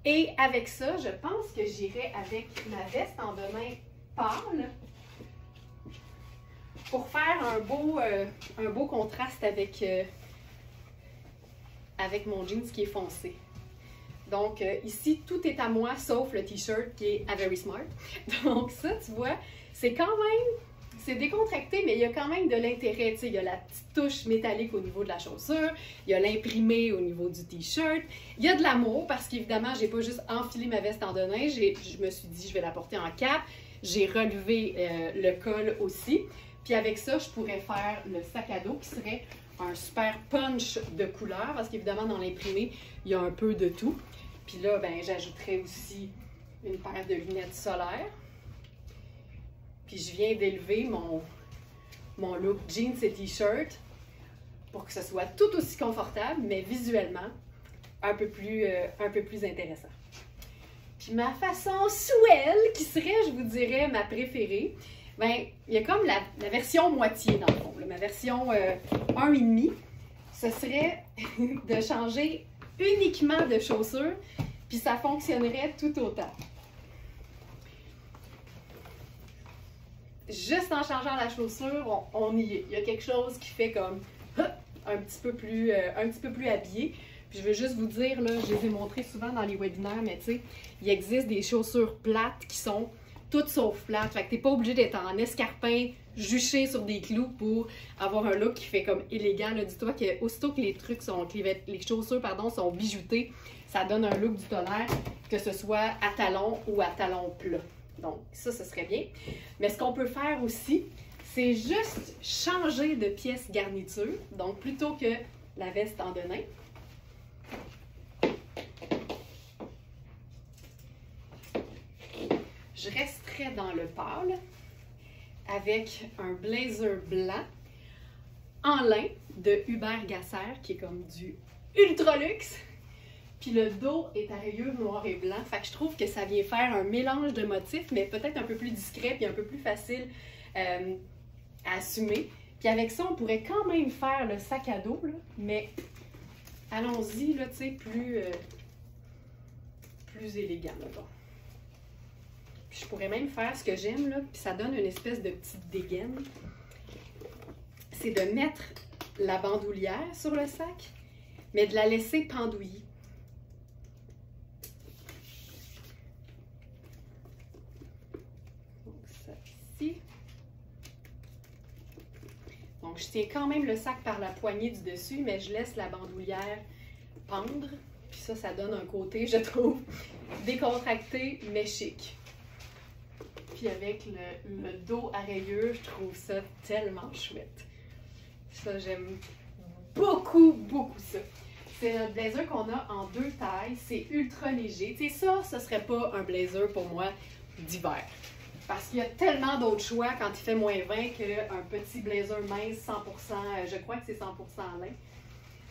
Et avec ça, je pense que j'irai avec ma veste en denim pâle pour faire un beau contraste avec mon jeans qui est foncé. Donc ici, tout est à moi sauf le t-shirt qui est à Very Smart. Donc ça, tu vois, c'est quand même, c'est décontracté, mais il y a quand même de l'intérêt. Tu sais, il y a la petite touche métallique au niveau de la chaussure, il y a l'imprimé au niveau du t-shirt, il y a de l'amour parce qu'évidemment, j'ai pas juste enfilé ma veste en denim, je me suis dit, je vais la porter en cap. J'ai relevé le col aussi. Puis avec ça, je pourrais faire le sac à dos qui serait un super punch de couleur parce qu'évidemment, dans l'imprimé, il y a un peu de tout. Puis là, ben, j'ajouterais aussi une paire de lunettes solaires. Puis je viens d'élever mon look jeans et t-shirt pour que ce soit tout aussi confortable, mais visuellement un peu plus intéressant. Puis ma façon swell, qui serait, je vous dirais, ma préférée, ben, il y a comme la version moitié dans le fond. Ma version 1,5, ce serait de changer uniquement de chaussures, puis ça fonctionnerait tout autant. Juste en changeant la chaussure, on y est. Il y a quelque chose qui fait comme un petit peu plus habillé. Puis je veux juste vous dire, là, je les ai montrés souvent dans les webinaires, mais tu sais, il existe des chaussures plates qui sont toutes sauf plates. Fait que t'es pas obligé d'être en escarpin juché sur des clous pour avoir un look qui fait comme élégant. Dis-toi que aussitôt que les trucs sont, les chaussures pardon, sont bijoutées, ça donne un look du tonnerre, que ce soit à talons ou à talons plats. Donc ça, ce serait bien. Mais ce qu'on peut faire aussi, c'est juste changer de pièce garniture. Donc plutôt que la veste en denim, je resterai dans le pâle avec un blazer blanc en lin de Hubert Gasser qui est comme du ultra luxe. Puis le dos est à rayures noir et blanc. Fait que je trouve que ça vient faire un mélange de motifs, mais peut-être un peu plus discret puis un peu plus facile à assumer. Puis avec ça, on pourrait quand même faire le sac à dos, là, mais allons-y, là, tu sais, plus élégant, là, bon. Puis je pourrais même faire ce que j'aime, là, puis ça donne une espèce de petite dégaine. C'est de mettre la bandoulière sur le sac, mais de la laisser pendouiller. Donc ça ici. Donc je tiens quand même le sac par la poignée du dessus, mais je laisse la bandoulière pendre. Puis ça donne un côté, je trouve, décontracté, mais chic. Puis avec le dos à rayures, je trouve ça tellement chouette. Ça, j'aime beaucoup, beaucoup ça. C'est un blazer qu'on a en deux tailles. C'est ultra léger. Tu sais, ça, ce serait pas un blazer pour moi d'hiver. Parce qu'il y a tellement d'autres choix quand il fait moins 20 qu'un petit blazer mince 100%, je crois que c'est 100% lin.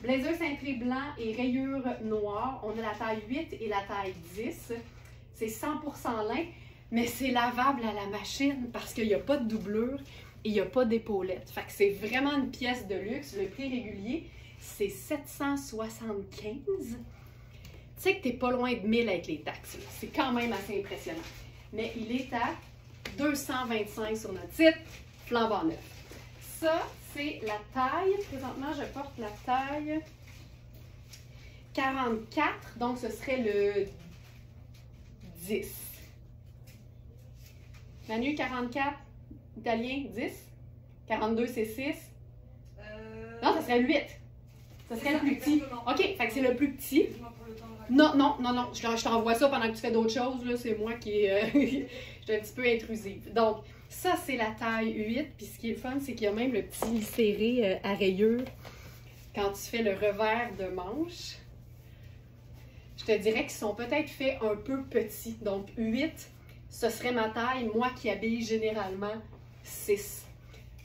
Blazer cintré blanc et rayures noires. On a la taille 8 et la taille 10. C'est 100% lin. Mais c'est lavable à la machine parce qu'il n'y a pas de doublure et il n'y a pas d'épaulette. Fait que c'est vraiment une pièce de luxe. Le prix régulier, c'est 775. Tu sais que tu n'es pas loin de 1000 avec les taxes. C'est quand même assez impressionnant. Mais il est à 225 sur notre site, flambant neuf. Ça, c'est la taille. Présentement, je porte la taille 44. Donc, ce serait le 10. Manu, 44, italien, 10. 42, c'est 6. Non, ça serait le 8. Ce serait le plus petit. OK, fait que c'est le plus petit. Non, non, non, non. Je t'envoie ça pendant que tu fais d'autres choses. C'est moi qui je suis un petit peu intrusive. Donc, ça, c'est la taille 8. Puis ce qui est le fun, c'est qu'il y a même le petit serré à rayures quand tu fais le revers de manche. Je te dirais qu'ils sont peut-être faits un peu petits. Donc, 8, ce serait ma taille. Moi qui habille généralement 6.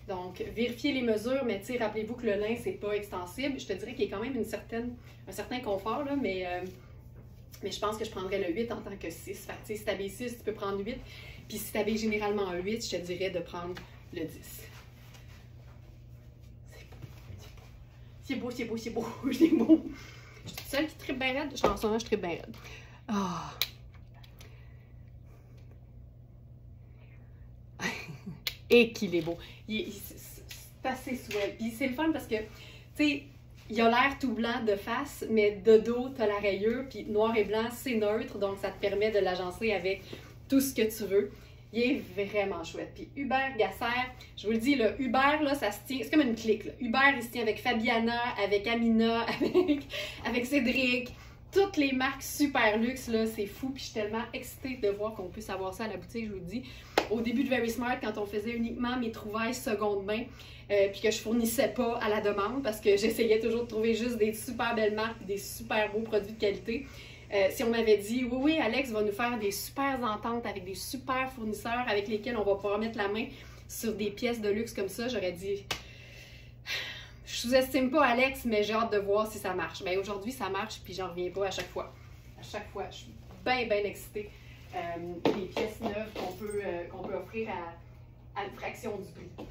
Donc, vérifiez les mesures, mais rappelez-vous que le lin, c'est pas extensible. Je te dirais qu'il y a quand même un certain confort, là, mais je pense que je prendrais le 8 en tant que 6. Fait que, si tu habilles 6, tu peux prendre 8. Puis si tu habilles généralement un 8, je te dirais de prendre le 10. C'est beau, c'est beau, c'est beau, c'est beau. Je suis toute seule qui tripe bien raide. En ce moment, je tripe bien raide. Ah! Et qu'il est beau. C'est assez swell. Puis c'est le fun parce que, tu sais, il a l'air tout blanc de face, mais de dos, tu as la rayure, puis noir et blanc, c'est neutre, donc ça te permet de l'agencer avec tout ce que tu veux. Il est vraiment chouette. Puis Hubert Gasser, je vous le dis, là, Hubert, là, ça se tient, c'est comme une clique. Là. Hubert, il se tient avec Fabiana, avec Amina, avec Cédric. Toutes les marques super luxe, là, c'est fou. Puis je suis tellement excitée de voir qu'on puisse avoir ça à la boutique, je vous le dis. Au début de Very Smart, quand on faisait uniquement mes trouvailles seconde main, puis que je fournissais pas à la demande parce que j'essayais toujours de trouver juste des super belles marques et des super beaux produits de qualité. Si on m'avait dit, oui, oui, Alex va nous faire des super ententes avec des super fournisseurs avec lesquels on va pouvoir mettre la main sur des pièces de luxe comme ça, j'aurais dit, je sous-estime pas Alex, mais j'ai hâte de voir si ça marche. Bien, aujourd'hui, ça marche, puis j'en reviens pas à chaque fois. À chaque fois, je suis bien, bien excitée. Les pièces neuves qu'on peut offrir à une fraction du prix.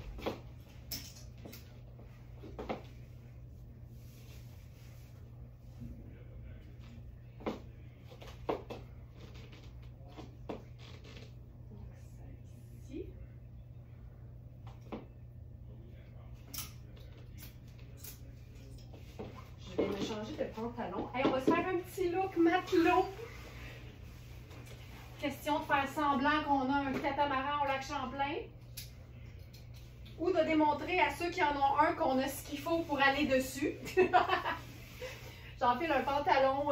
Je vais me changer de pantalon. Hey, on va se faire un petit look matelot. Question de faire semblant qu'on a un catamaran au lac Champlain. Ou de démontrer à ceux qui en ont un qu'on a ce qu'il faut pour aller dessus. J'enfile un pantalon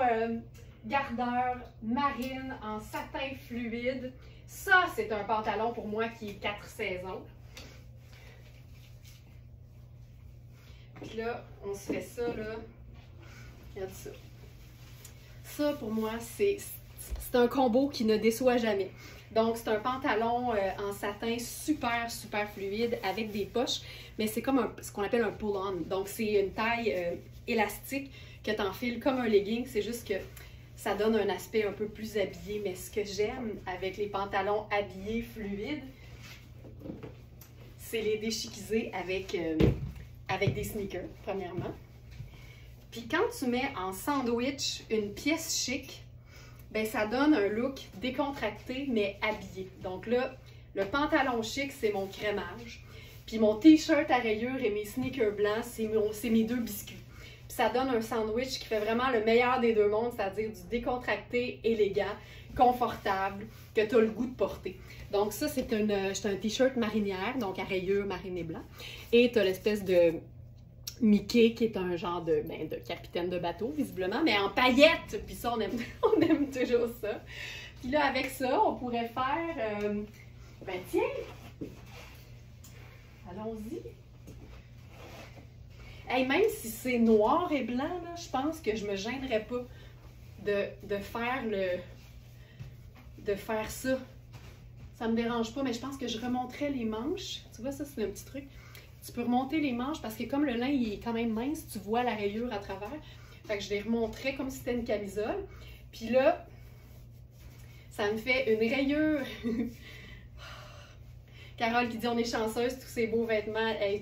gardeur marine en satin fluide. Ça, c'est un pantalon pour moi qui est 4 saisons. Puis là, on se fait ça, là. Regarde ça. Ça, pour moi, c'est un combo qui ne déçoit jamais. Donc, c'est un pantalon en satin super, super fluide avec des poches, mais c'est comme ce qu'on appelle un pull-on. Donc, c'est une taille élastique que tu enfiles comme un legging. C'est juste que ça donne un aspect un peu plus habillé. Mais ce que j'aime avec les pantalons habillés fluides, c'est les déchiquiser avec des sneakers, premièrement. Puis quand tu mets en sandwich une pièce chic, ben ça donne un look décontracté, mais habillé. Donc là, le pantalon chic, c'est mon crémage. Puis mon t-shirt à rayures et mes sneakers blancs, c'est mes 2 biscuits. Puis ça donne un sandwich qui fait vraiment le meilleur des deux mondes, c'est-à-dire du décontracté, élégant, confortable, que tu as le goût de porter. Donc ça, c'est un t-shirt marinière, donc à rayures mariné blanc. Et tu as l'espèce de Mickey, qui est un genre de capitaine de bateau, visiblement, mais en paillettes. Puis ça, on aime toujours ça. Puis là, avec ça, on pourrait faire... ben tiens! Allons-y! Hey, même si c'est noir et blanc, là, je pense que je me gênerais pas de faire ça. Ça me dérange pas, mais je pense que je remonterais les manches. Tu vois, ça, c'est un petit truc. Tu peux remonter les manches parce que comme le lin il est quand même mince, tu vois la rayure à travers. Fait que je les remonterais comme si c'était une camisole. Puis là, ça me fait une rayure. Carole qui dit on est chanceuse, tous ces beaux vêtements. Hey,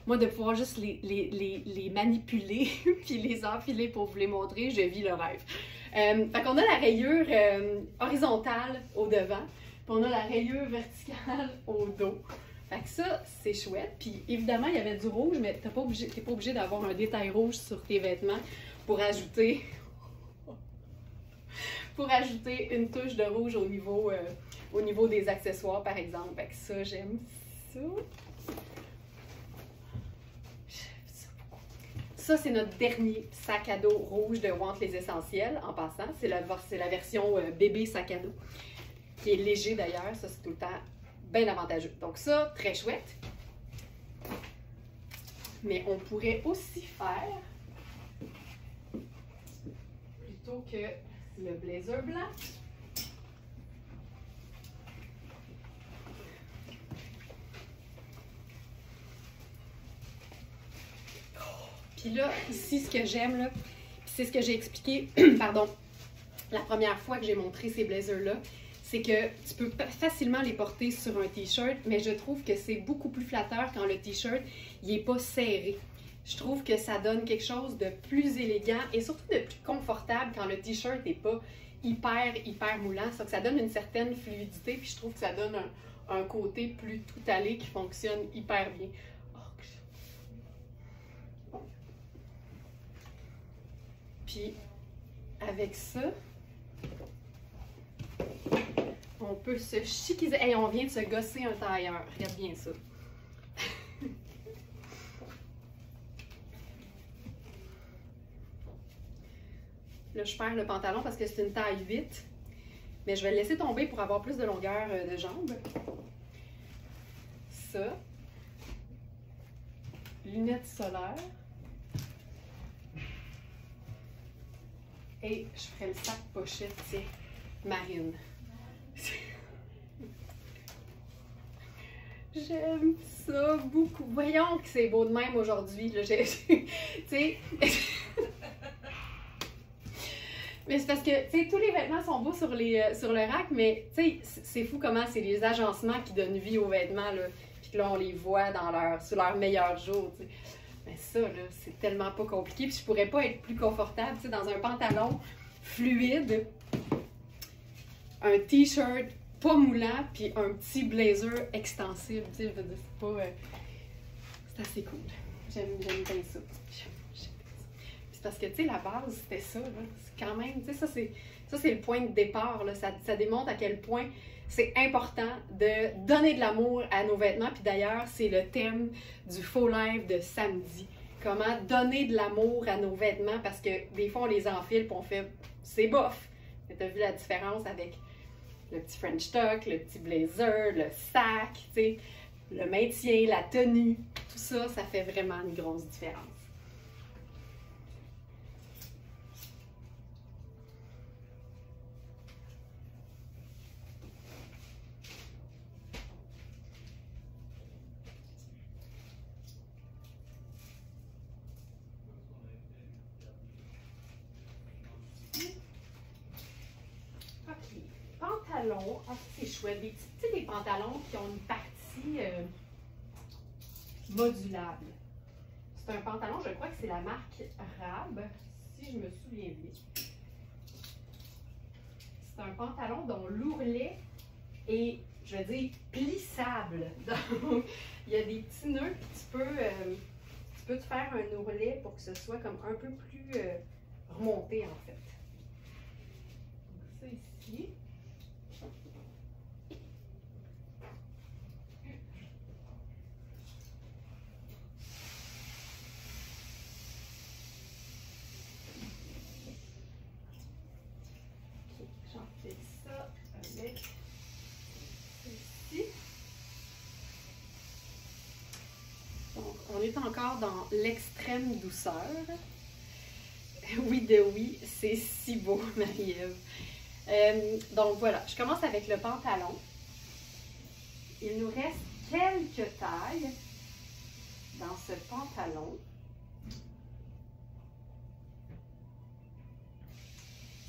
moi, de pouvoir juste les manipuler puis les enfiler pour vous les montrer, je vis le rêve. Fait qu'on a la rayure horizontale au devant, puis on a la rayure verticale au dos. Fait que ça, c'est chouette. Puis évidemment, il y avait du rouge, mais t'es pas obligé d'avoir un détail rouge sur tes vêtements pour ajouter une touche de rouge au niveau des accessoires, par exemple. Fait que ça, j'aime ça. J'aime ça beaucoup. Ça, c'est notre dernier sac à dos rouge de Want les Essentiels, en passant. C'est la version bébé sac à dos, qui est léger d'ailleurs. Ça, c'est tout le temps bien avantageux. Donc ça, très chouette. Mais on pourrait aussi faire, plutôt que le blazer blanc, puis là, ici, ce que j'aime, là, c'est ce que j'ai expliqué, pardon, la première fois que j'ai montré ces blazers-là, c'est que tu peux facilement les porter sur un t-shirt, mais je trouve que c'est beaucoup plus flatteur quand le t-shirt, il n'est pas serré. Je trouve que ça donne quelque chose de plus élégant et surtout de plus confortable quand le t-shirt n'est pas hyper moulant. Ça donne une certaine fluidité, puis je trouve que ça donne un côté plus tout allé qui fonctionne hyper bien. Puis, avec ça, on peut se chiquiser. Hey, on vient de se gosser un tailleur. Regarde bien ça. Là, je perds le pantalon parce que c'est une taille 8. Mais je vais le laisser tomber pour avoir plus de longueur de jambes. Ça. Lunettes solaires. Et je ferai le sac pochette, tiens, marine. J'aime ça beaucoup. Voyons que c'est beau de même aujourd'hui. Tu sais. Mais c'est parce que, tu sais, tous les vêtements sont beaux sur le rack, mais, tu sais, c'est fou comment c'est les agencements qui donnent vie aux vêtements, là. Puis que là, on les voit sur leur meilleur jour, tu sais. Mais ça, là, c'est tellement pas compliqué. Puis je pourrais pas être plus confortable, tu sais, dans un pantalon fluide, un t-shirt pas moulant, puis un petit blazer extensible, tu sais, je veux dire, c'est pas... c'est assez cool. J'aime bien ça. C'est parce que, tu sais, la base, c'était ça, là. C'est quand même, tu sais, ça, c'est le point de départ, là. Ça démontre à quel point c'est important de donner de l'amour à nos vêtements. Puis d'ailleurs, c'est le thème du faux live de samedi. Comment donner de l'amour à nos vêtements, parce que des fois, on les enfile et on fait « c'est bof ». Mais tu as vu la différence avec le petit French tuck, le petit blazer, le sac, tu sais, le maintien, la tenue. Tout ça, ça fait vraiment une grosse différence. Pantalons, ah, c'est chouette, tu sais, des pantalons qui ont une partie modulable. C'est un pantalon, je crois que c'est la marque Rab, si je me souviens bien. C'est un pantalon dont l'ourlet est, je veux dire, plissable. Donc, il y a des petits nœuds, puis tu peux te faire un ourlet pour que ce soit comme un peu plus remonté, en fait. Donc, ça ici. On est encore dans l'extrême douceur. Oui de oui, c'est si beau, Marie-Ève. Donc voilà, je commence avec le pantalon. Il nous reste quelques tailles dans ce pantalon.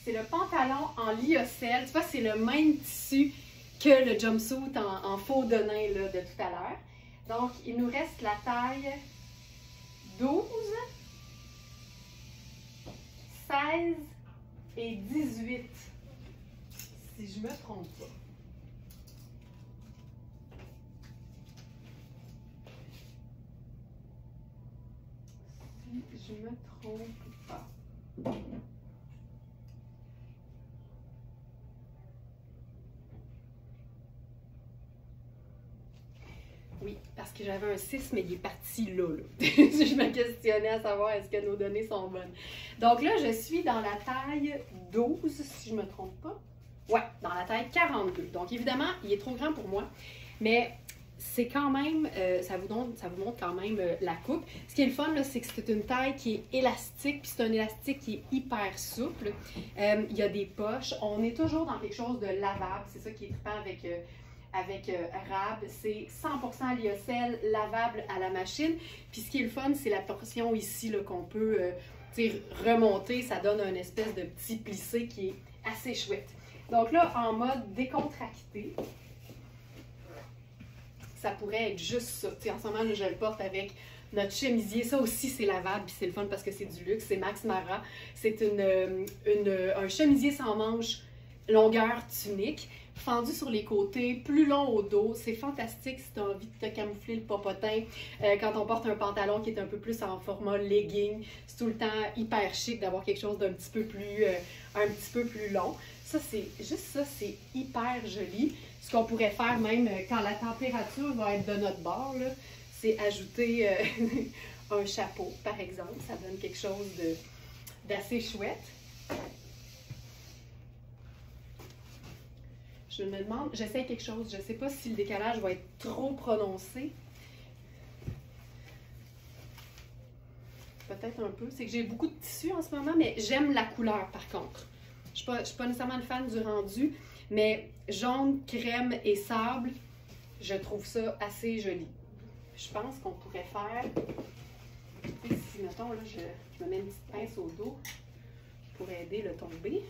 C'est le pantalon en lyocell. Tu vois, c'est le même tissu que le jumpsuit en faux de nain là, de tout à l'heure. Donc, il nous reste la taille 12, 16 et 18, si je ne me trompe pas. Si je ne me trompe pas. Oui, parce que j'avais un 6, mais il est parti là. Je me questionnais à savoir est-ce que nos données sont bonnes. Donc là, je suis dans la taille 12, si je ne me trompe pas. Ouais, dans la taille 42. Donc évidemment, il est trop grand pour moi, mais c'est quand même, ça vous montre quand même la coupe. Ce qui est le fun, c'est que c'est une taille qui est élastique, puis c'est un élastique qui est hyper souple. Il y a des poches. On est toujours dans quelque chose de lavable. C'est ça qui est trippant avec Rab. C'est 100% lyocell, lavable à la machine. Puis ce qui est le fun, c'est la portion ici qu'on peut remonter. Ça donne un espèce de petit plissé qui est assez chouette. Donc là, en mode décontracté, ça pourrait être juste ça. T'sais, en ce moment, là, je le porte avec notre chemisier. Ça aussi, c'est lavable, puis c'est le fun parce que c'est du luxe. C'est Max Mara. C'est un chemisier sans manches, longueur tunique, fendu sur les côtés, plus long au dos. C'est fantastique si tu as envie de te camoufler le popotin. Quand on porte un pantalon qui est un peu plus en format legging, c'est tout le temps hyper chic d'avoir quelque chose d'un petit peu plus long. Ça, c'est juste ça, c'est hyper joli. Ce qu'on pourrait faire même quand la température va être de notre bord, c'est ajouter un chapeau, par exemple. Ça donne quelque chose d'assez chouette. Je me demande, j'essaie quelque chose. Je ne sais pas si le décalage va être trop prononcé. Peut-être un peu. C'est que j'ai beaucoup de tissu en ce moment, mais j'aime la couleur par contre. Je ne suis pas nécessairement une fan du rendu, mais jaune, crème et sable, je trouve ça assez joli. Je pense qu'on pourrait faire, si mettons, là, je me mets une petite pince au dos pour aider le tombé.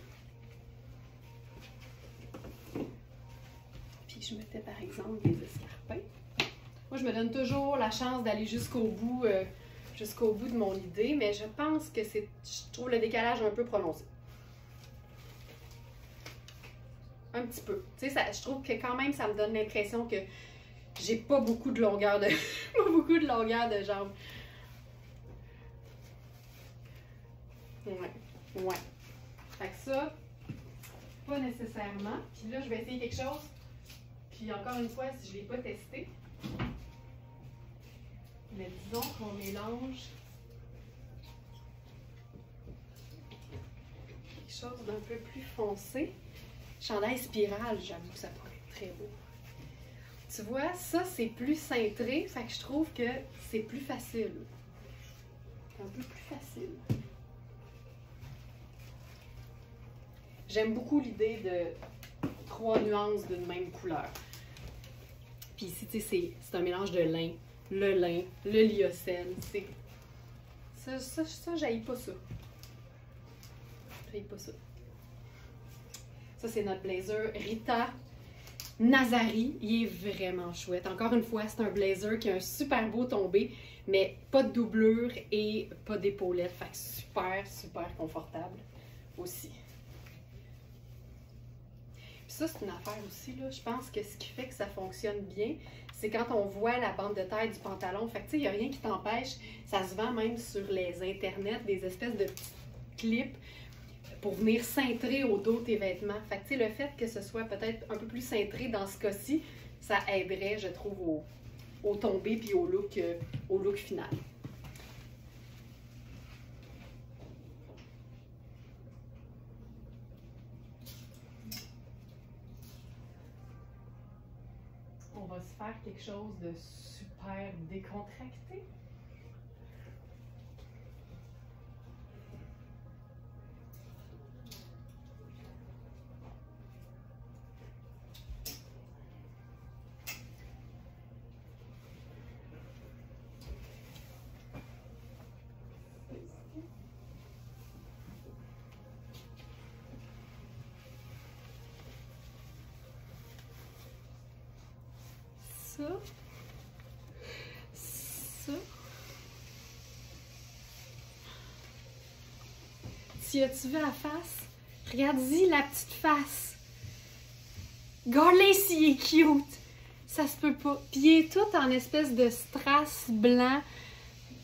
Puis je mettais par exemple des escarpins. Moi, je me donne toujours la chance d'aller jusqu'au bout de mon idée, mais je pense que je trouve le décalage un peu prononcé. Un petit peu. Tu sais, je trouve que quand même, ça me donne l'impression que j'ai pas beaucoup de longueur de jambe. Ouais. Fait que ça, pas nécessairement. Puis là, je vais essayer quelque chose. Puis encore une fois, si je l'ai pas testé. Mais disons qu'on mélange quelque chose d'un peu plus foncé. Chandail spirale, j'avoue que ça pourrait être très beau. Tu vois, ça c'est plus cintré, fait que je trouve que c'est plus facile. Un peu plus facile. J'aime beaucoup l'idée de 3 nuances d'une même couleur. Puis ici, tu sais, c'est un mélange de lin, le lyocell. Ça, j'haïs pas ça. J'haïs pas ça. Ça, c'est notre blazer Rita Nazari. Il est vraiment chouette. Encore une fois, c'est un blazer qui a un super beau tombé, mais pas de doublure et pas d'épaulette. Fait que super, super confortable aussi. Puis ça, c'est une affaire aussi, là. Je pense que ce qui fait que ça fonctionne bien, c'est quand on voit la bande de taille du pantalon. Fait que, tu sais, il n'y a rien qui t'empêche. Ça se vend même sur les internets, des espèces de petits clips pour venir cintrer au dos tes vêtements. Fait que, tu sais, le fait que ce soit peut-être un peu plus cintré dans ce cas-ci, ça aiderait, je trouve, au tombé puis au look final. On va se faire quelque chose de super décontracté. Ça. Si tu veux la face, regarde-y la petite face. Regarde-les s'il est cute. Ça se peut pas. Puis il est tout en espèce de strass blanc.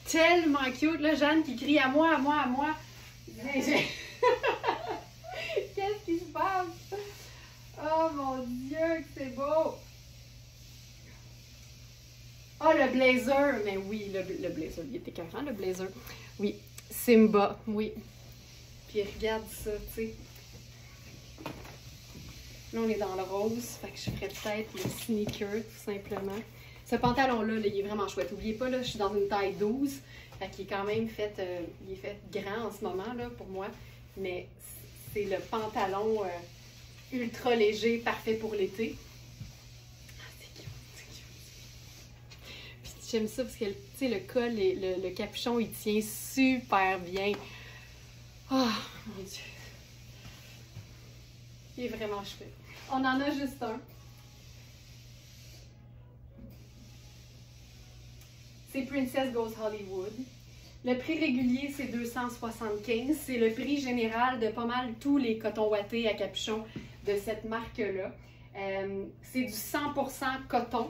Tellement cute. Là, Jeanne qui crie à moi, à moi, à moi. Qu'est-ce qui se passe? Oh mon Dieu, que c'est beau! Ah, le blazer! Mais oui, le blazer. Il était écœurant, le blazer. Oui, Simba, oui. Puis regarde ça, tu sais. Là, on est dans le rose, fait que je ferais peut-être le sneaker, tout simplement. Ce pantalon-là, là, il est vraiment chouette. N'oubliez pas, là, je suis dans une taille 12, fait qu'il est quand même fait, il est fait grand en ce moment, là, pour moi. Mais c'est le pantalon ultra léger, parfait pour l'été. Ah, c'est cute, c'est cute. Puis j'aime ça parce que, tu sais, le col et le capuchon, il tient super bien. Ah, mon Dieu. Il est vraiment chouette. On en a juste un. C'est Princess Goes Hollywood. Le prix régulier, c'est 275. C'est le prix général de pas mal tous les cotons ouatés à capuchon de cette marque-là. C'est du 100% coton,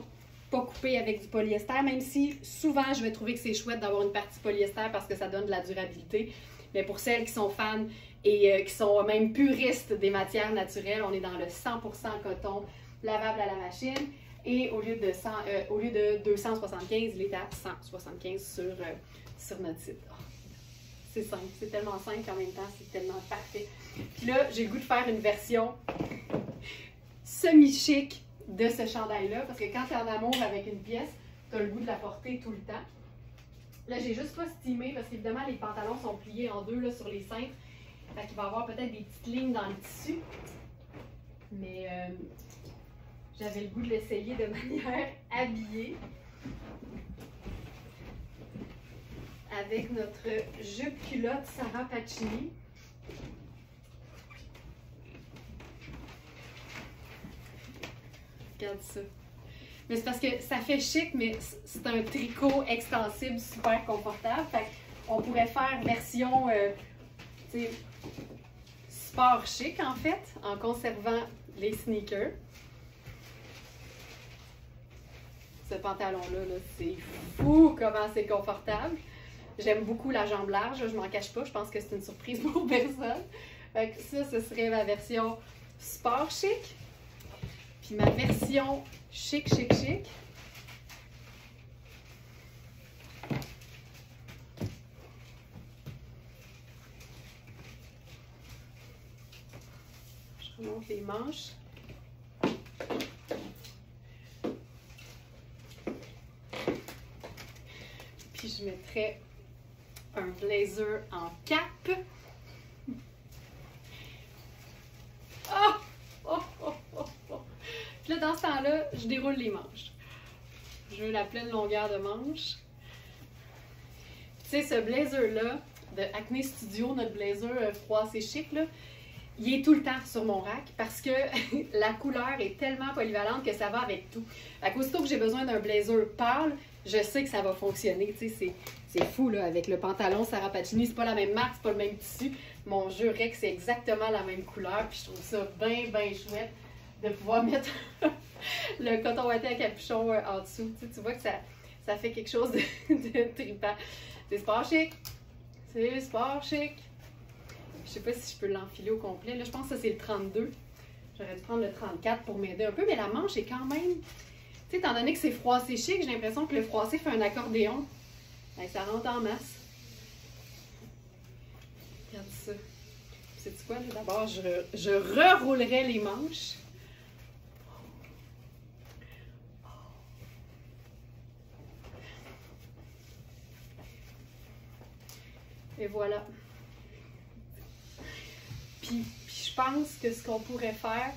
pas coupé avec du polyester, même si souvent je vais trouver que c'est chouette d'avoir une partie polyester parce que ça donne de la durabilité. Mais pour celles qui sont fans et qui sont même puristes des matières naturelles, on est dans le 100% coton lavable à la machine. Et au lieu de 275, il est à 175 sur notre site. Oh, c'est simple, c'est tellement simple qu'en même temps, c'est tellement parfait. Puis là, j'ai le goût de faire une version semi-chic de ce chandail-là, parce que quand tu es en amour avec une pièce, tu as le goût de la porter tout le temps. Là, j'ai juste pas stimé, parce qu'évidemment, les pantalons sont pliés en deux là, sur les cintres. Fait qu'il va y avoir peut-être des petites lignes dans le tissu. Mais j'avais le goût de l'essayer de manière habillée. Avec notre jupe-culotte Sarah Pacini. Regarde ça. Mais c'est parce que ça fait chic, mais c'est un tricot extensible super confortable. Fait qu'on pourrait faire version sport chic en fait, en conservant les sneakers. Ce pantalon-là, -là, c'est fou comment c'est confortable. J'aime beaucoup la jambe large, je m'en cache pas, je pense que c'est une surprise pour personne. Fait que ça, ce serait ma version sport chic. Puis ma version chic, chic, chic. Je remonte les manches. Puis je mettrais un blazer en cap. Oh! Oh, oh, oh, oh. Puis là, dans ce temps-là, je déroule les manches. Je veux la pleine longueur de manche. Tu sais, ce blazer-là, de Acne Studio, notre blazer froissé chic, là, il est tout le temps sur mon rack parce que la couleur est tellement polyvalente que ça va avec tout. À aussitôt que j'ai besoin d'un blazer pâle, je sais que ça va fonctionner. Tu sais, c'est fou, là, avec le pantalon Sarah Pacini, c'est pas la même marque, c'est pas le même tissu. Mon jurex, c'est exactement la même couleur, puis je trouve ça bien, bien chouette de pouvoir mettre le coton ouaté à capuchon en dessous. Tu vois que ça fait quelque chose de trippant. C'est sport chic. C'est sport chic. Je sais pas si je peux l'enfiler au complet. Là, je pense que ça, c'est le 32. J'aurais dû prendre le 34 pour m'aider un peu, mais la manche est quand même... Tu sais, étant donné que c'est froissé chic, j'ai l'impression que le froissé fait un accordéon. Ben, ça rentre en masse. Regarde ça. Sais-tu quoi? D'abord, je reroulerai les manches. Et voilà. Puis je pense que ce qu'on pourrait faire,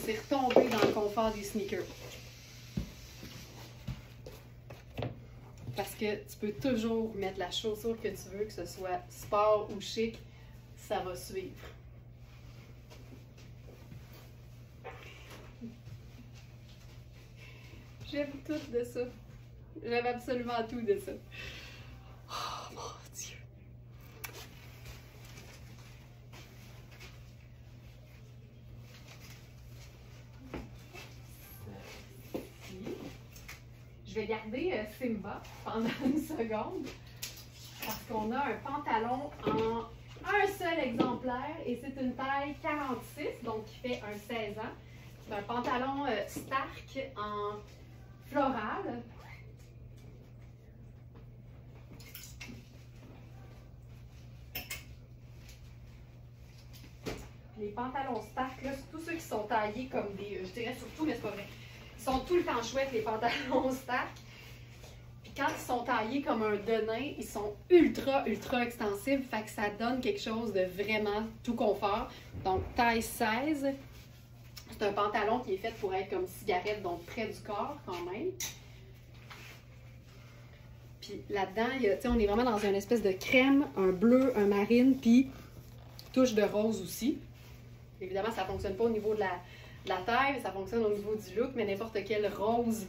c'est retomber dans le confort des sneakers. Parce que tu peux toujours mettre la chaussure que tu veux, que ce soit sport ou chic, ça va suivre. J'aime tout de ça. J'aime absolument tout de ça. Oh mon Dieu! Je vais garder Simba pendant une seconde parce qu'on a un pantalon en un seul exemplaire et c'est une taille 46, donc qui fait un 16 ans. C'est un pantalon Stark en floral. Les pantalons Stark, là, tous ceux qui sont taillés comme des... je dirais surtout, mais c'est pas vrai. Ils sont tout le temps chouettes, les pantalons Stark. Puis quand ils sont taillés comme un denain, ils sont ultra, ultra extensibles. Fait que ça donne quelque chose de vraiment tout confort. Donc, taille 16. C'est un pantalon qui est fait pour être comme cigarette, donc près du corps quand même. Puis là-dedans, on est vraiment dans une espèce de crème, un bleu, un marine, puis touche de rose aussi. Évidemment, ça ne fonctionne pas au niveau de la taille, ça fonctionne au niveau du look, mais n'importe quel rose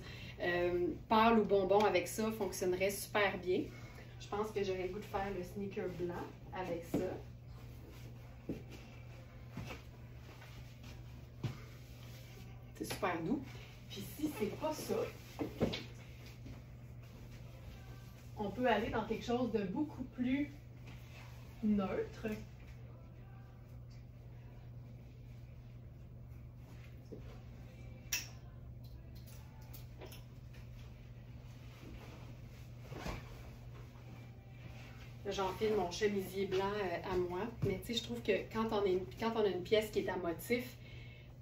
pâle ou bonbon avec ça fonctionnerait super bien. Je pense que j'aurais le goût de faire le sneaker blanc avec ça. C'est super doux. Puis si c'est pas ça, on peut aller dans quelque chose de beaucoup plus neutre. J'enfile mon chemisier blanc à moi, mais tu sais, je trouve que quand on a une pièce qui est à motif,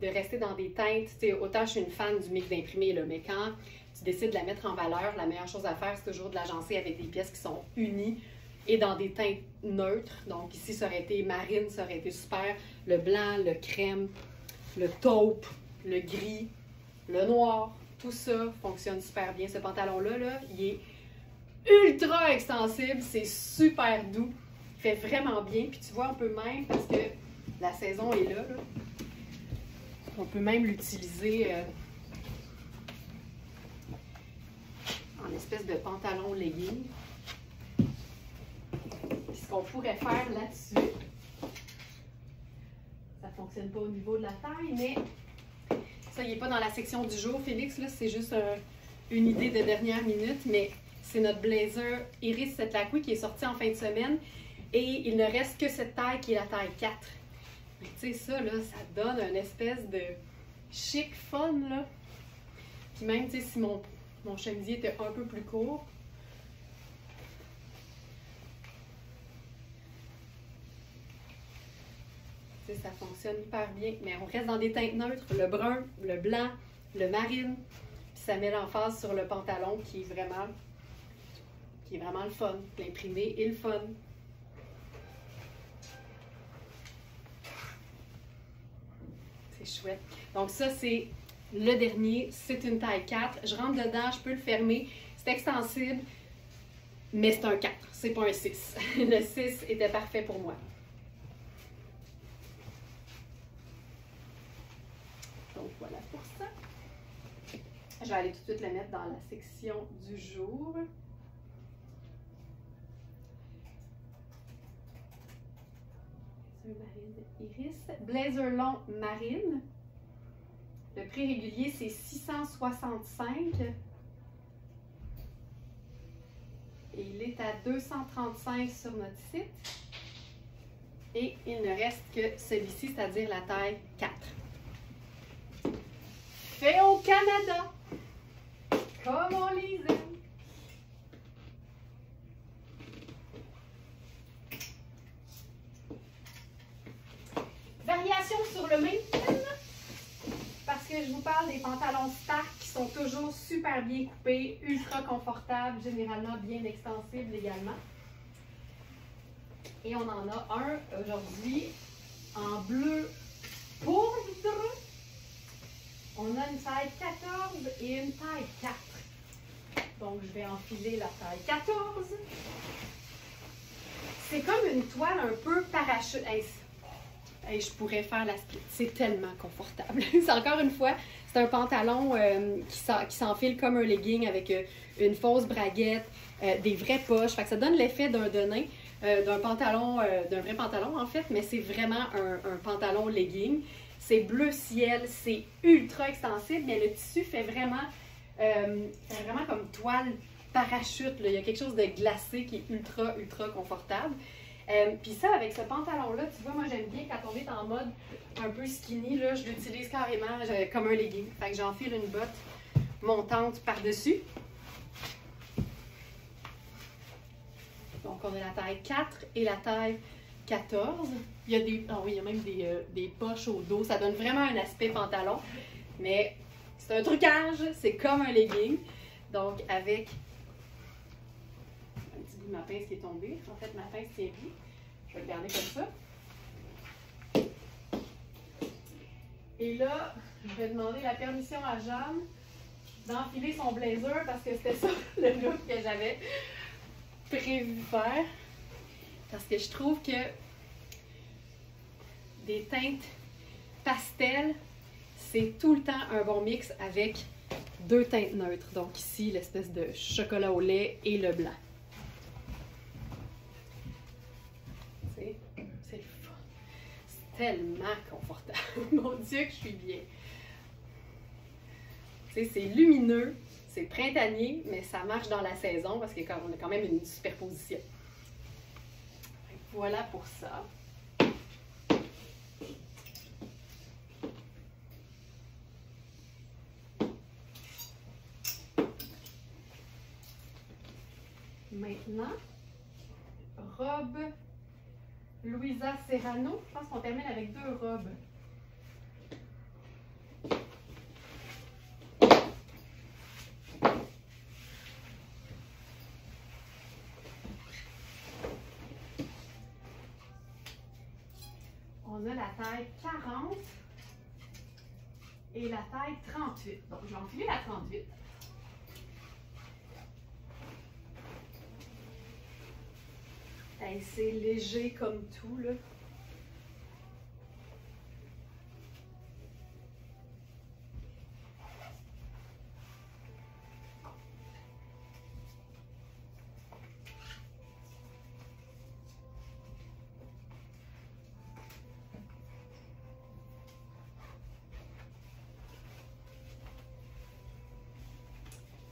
de rester dans des teintes, tu sais, autant je suis une fan du mix d'imprimé, là, mais quand tu décides de la mettre en valeur, la meilleure chose à faire, c'est toujours de l'agencer avec des pièces qui sont unies et dans des teintes neutres. Donc ici, ça aurait été marine, ça aurait été super. Le blanc, le crème, le taupe, le gris, le noir, tout ça fonctionne super bien. Ce pantalon-là, là, il est ultra extensible, c'est super doux, il fait vraiment bien. Puis tu vois, on peut même, parce que la saison est là, on peut même l'utiliser en espèce de pantalon legging. Puis ce qu'on pourrait faire là-dessus, ça ne fonctionne pas au niveau de la taille, mais ça, il n'est pas dans la section du jour, Félix, là, c'est juste une idée de dernière minute, mais c'est notre blazer Iris Setlaqui qui est sorti en fin de semaine et il ne reste que cette taille qui est la taille 4. Mais tu sais, ça, là, ça donne une espèce de chic fun, là. Puis même, tu sais, si mon chemisier était un peu plus court, tu sais, ça fonctionne hyper bien. Mais on reste dans des teintes neutres, le brun, le blanc, le marine, puis ça met l'emphase sur le pantalon qui est vraiment le fun, l'imprimé et le fun. C'est chouette. Donc ça, c'est le dernier. C'est une taille 4. Je rentre dedans, je peux le fermer. C'est extensible, mais c'est un 4. C'est pas un 6. Le 6 était parfait pour moi. Donc voilà pour ça. Je vais aller tout de suite le mettre dans la section du jour. Marine Iris. Blazer long marine. Le prix régulier, c'est 665. Et il est à 235 sur notre site. Et il ne reste que celui-ci, c'est-à-dire la taille 4. Fait au Canada, comme on les aime. Variation sur le même thème, parce que je vous parle des pantalons Stark qui sont toujours super bien coupés, ultra confortables, généralement bien extensibles également. Et on en a un aujourd'hui en bleu poudre. On a une taille 14 et une taille 4. Donc je vais enfiler la taille 14. C'est comme une toile un peu parachute. Hey, je pourrais faire la split. C'est tellement confortable. C'est encore une fois, c'est un pantalon qui s'enfile comme un legging avec une fausse braguette, des vraies poches. Fait que ça donne l'effet d'un denain, d'un pantalon, d'un vrai pantalon en fait, mais c'est vraiment un pantalon legging. C'est bleu ciel, c'est ultra extensible, mais le tissu fait vraiment comme toile parachute. Là. Il y a quelque chose de glacé qui est ultra, ultra confortable. Puis ça, avec ce pantalon-là, tu vois, moi j'aime bien quand on est en mode un peu skinny, là, je l'utilise carrément comme un legging. Fait que j'enfile une botte, montante par-dessus. Donc, on a la taille 4 et la taille 14. Il y a des, oh oui, il y a même des poches au dos. Ça donne vraiment un aspect pantalon. Mais c'est un trucage. C'est comme un legging. Donc, avec un petit bout de ma pince qui est tombé. En fait, ma pince tient plus. Je vais le garder comme ça. Et là, je vais demander la permission à Jeanne d'enfiler son blazer parce que c'était ça le look que j'avais prévu faire. Parce que je trouve que des teintes pastel, c'est tout le temps un bon mix avec deux teintes neutres. Donc ici, l'espèce de chocolat au lait et le blanc. C'est le fun. C'est tellement confortable. Mon Dieu que je suis bien. C'est lumineux, c'est printanier, mais ça marche dans la saison parce qu'on a quand même une superposition. Voilà pour ça. Maintenant, robe Louisa Serrano. Je pense qu'on termine avec deux robes. On a la taille 40 et la taille 38. Donc, je vais enfiler la 38. Hey, c'est léger comme tout, là.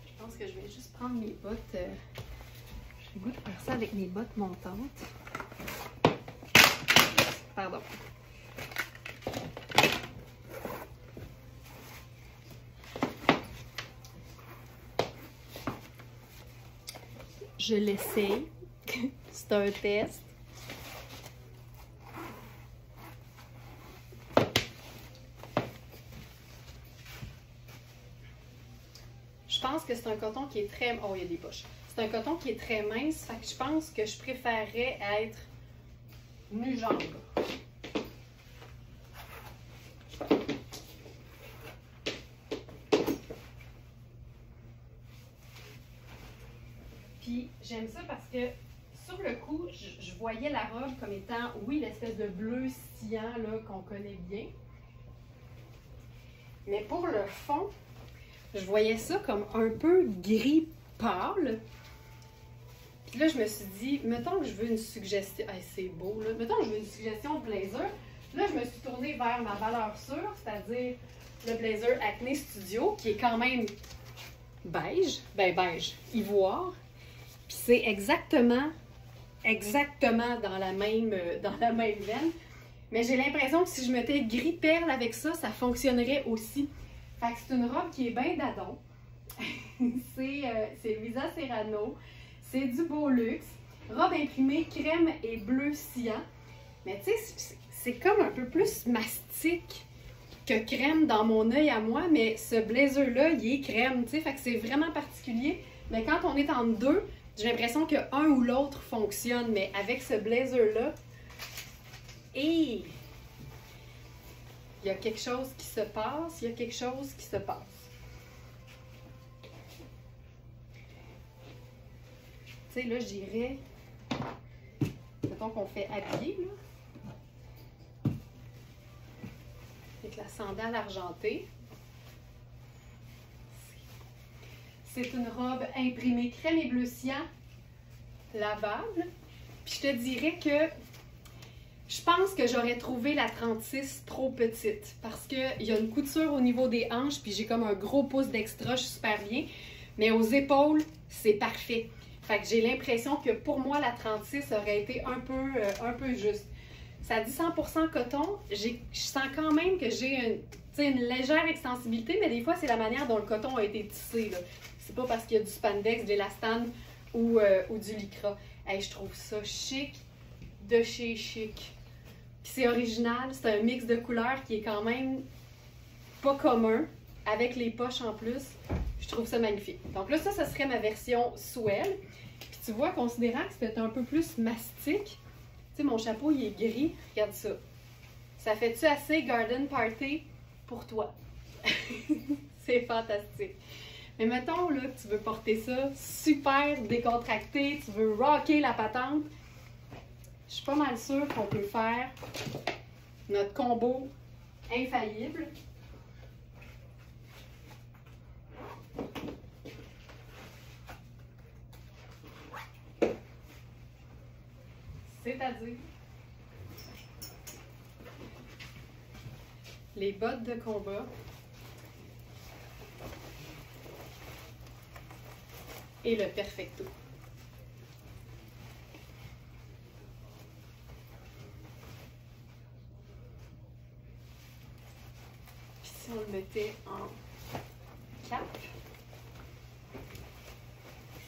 Je pense que je vais juste prendre mes bottes. J'ai le goût de faire ça avec mes bottes montantes. Pardon. Je l'essaye. C'est un test. Je pense que c'est un coton qui est très... Oh, il y a des poches. C'est un coton qui est très mince, fait que je pense que je préférerais être nu-jambe. Puis j'aime ça parce que sur le coup, je voyais la robe comme étant, oui, l'espèce de bleu sciant là qu'on connaît bien. Mais pour le fond, je voyais ça comme un peu gris pâle. Puis là, je me suis dit, mettons que je veux une suggestion. Hey, c'est beau, là. Mettons que je veux une suggestion de blazer. Là, je me suis tournée vers ma valeur sûre, c'est-à-dire le blazer Acne Studio, qui est quand même beige. Ben, beige, ivoire. Puis c'est exactement dans la même veine. Mais j'ai l'impression que si je mettais gris perle avec ça, ça fonctionnerait aussi. Fait que c'est une robe qui est bien dadon. C'est Louisa Serrano. C'est du beau luxe. Robe imprimée crème et bleu cyan. Mais tu sais, c'est comme un peu plus mastic que crème dans mon œil à moi. Mais ce blazer-là, il est crème, tu sais. Fait que c'est vraiment particulier. Mais quand on est en deux, j'ai l'impression que un ou l'autre fonctionne. Mais avec ce blazer-là, et il y a quelque chose qui se passe. Il y a quelque chose qui se passe. Tu sais, là, je dirais, mettons qu'on fait habiller, là, avec la sandale argentée. C'est une robe imprimée crème et bleu cyan, lavable. Puis je te dirais que je pense que j'aurais trouvé la 36 trop petite parce qu'il y a une couture au niveau des hanches, puis j'ai comme un gros pouce d'extra, je suis super bien. Mais aux épaules, c'est parfait. Fait que j'ai l'impression que pour moi, la 36 aurait été un peu juste. Ça dit 100% coton. Je sens quand même que j'ai une légère extensibilité, mais des fois, c'est la manière dont le coton a été tissé. C'est pas parce qu'il y a du spandex, de l'élastane ou du lycra. Hey, je trouve ça chic de chez chic. Puis c'est original, c'est un mix de couleurs qui est quand même pas commun, avec les poches en plus. Je trouve ça magnifique. Donc là, ça serait ma version Swell. Puis tu vois, considérant que c'était un peu plus mastic, tu sais, mon chapeau, il est gris. Regarde ça. Ça fait-tu assez garden party pour toi? C'est fantastique. Mais mettons là, que tu veux porter ça super décontracté, tu veux rocker la patente. Je suis pas mal sûre qu'on peut faire notre combo infaillible. C'est-à-dire les bottes de combat et le perfecto. Puis si on le mettait en cap,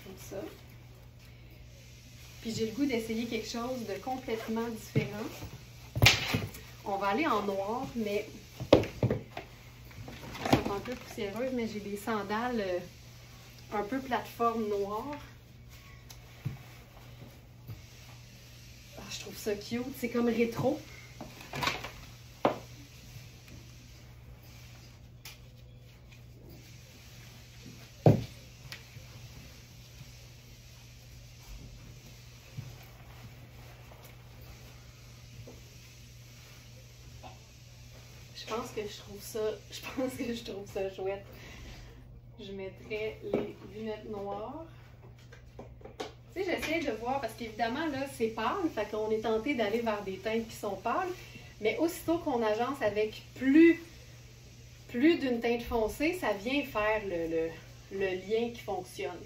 comme ça. Puis j'ai le goût d'essayer quelque chose de complètement différent. On va aller en noir, mais c'est un peu poussiéreuse, mais j'ai des sandales un peu plateforme noire. Ah, je trouve ça cute, c'est comme rétro. Je pense que je trouve ça chouette. Je mettrais les lunettes noires. Tu sais, j'essaie de voir, parce qu'évidemment, là, c'est pâle, fait qu'on est tenté d'aller vers des teintes qui sont pâles, mais aussitôt qu'on agence avec plus d'une teinte foncée, ça vient faire le lien qui fonctionne.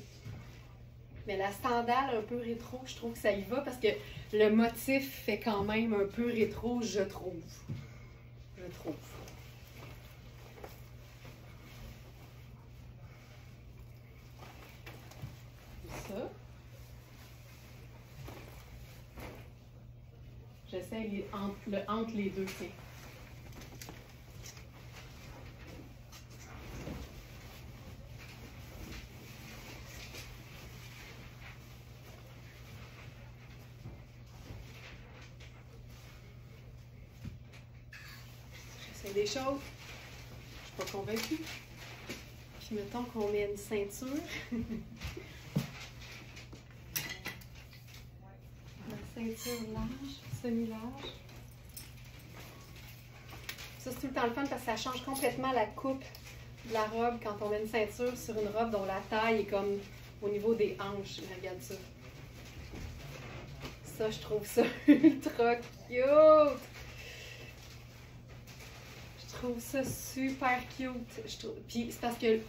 Mais la sandale un peu rétro, je trouve que ça y va, parce que le motif fait quand même un peu rétro, je trouve. Ça. J'essaie entre les deux, tiens. J'essaie des choses. Je suis pas convaincue. Puis mettons qu'on met une ceinture. Ceinture large, semi-large. Ça, c'est tout le temps le fun parce que ça change complètement la coupe de la robe quand on met une ceinture sur une robe dont la taille est comme au niveau des hanches. Regarde ça. Ça, je trouve ça ultra cute. Je trouve ça super cute. Puis c'est parce que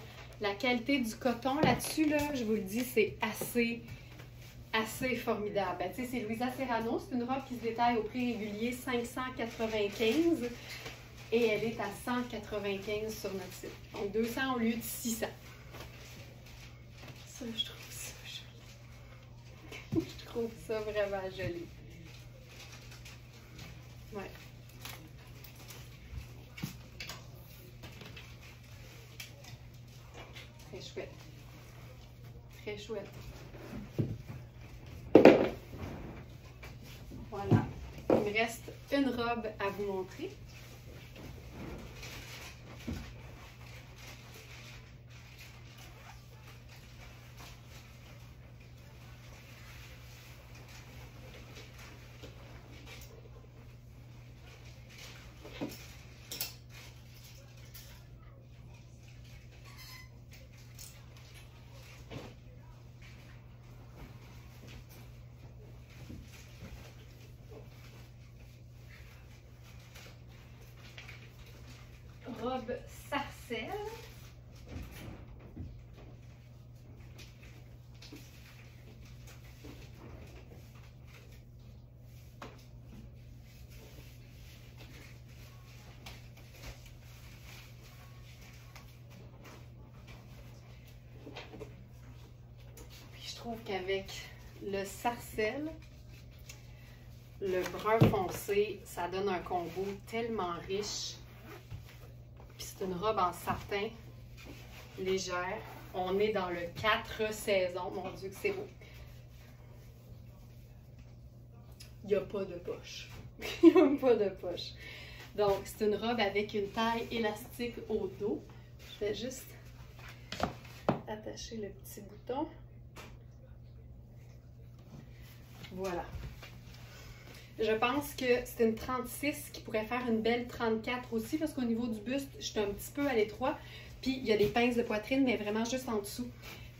la qualité du coton là-dessus, là, je vous le dis, c'est assez formidable. Ben, tu sais, c'est Louisa Serrano. C'est une robe qui se détaille au prix régulier 595 et elle est à 195 sur notre site. Donc 200 au lieu de 600. Ça, je trouve ça joli. Je trouve ça vraiment joli. Ouais. Très chouette. Très chouette. Voilà. Il me reste une robe à vous montrer. Robe sarcelle. trouve qu'avec le sarcelle, le brun foncé, ça donne un combo tellement riche. Puis c'est une robe en satin légère. On est dans le 4 saisons. Mon Dieu que c'est beau. Il n'y a pas de poche. Il n'y a pas de poche. Donc, c'est une robe avec une taille élastique au dos. Je vais juste attacher le petit bouton. Voilà. Je pense que c'est une 36 qui pourrait faire une belle 34 aussi, parce qu'au niveau du buste, je suis un petit peu à l'étroit. Puis, il y a des pinces de poitrine, mais vraiment juste en dessous.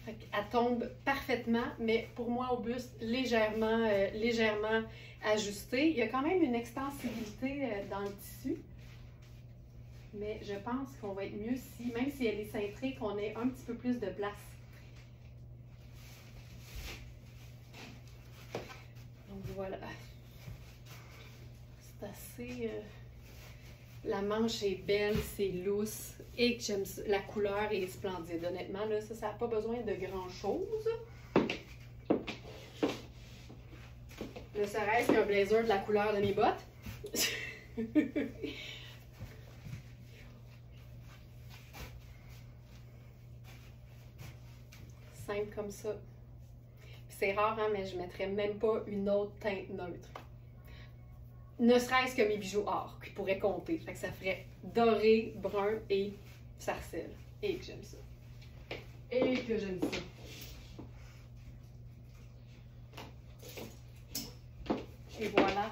Fait qu'elle tombe parfaitement, mais pour moi, au buste, légèrement ajustée. Il y a quand même une extensibilité dans le tissu. Mais je pense qu'on va être mieux si, même si elle est cintrée, qu'on ait un petit peu plus de place. Donc voilà. C'est assez... la manche est belle, c'est lousse et que j'aime ça. La couleur est splendide. Honnêtement, là, ça n'a pas besoin de grand-chose. Ne serait-ce qu'un blazer de la couleur de mes bottes. Simple comme ça. C'est rare, hein, mais je ne mettrais même pas une autre teinte neutre. Ne serait-ce que mes bijoux or qui pourraient compter. Fait que ça ferait doré, brun et sarcelle. Et que j'aime ça. Et que j'aime ça. Et voilà.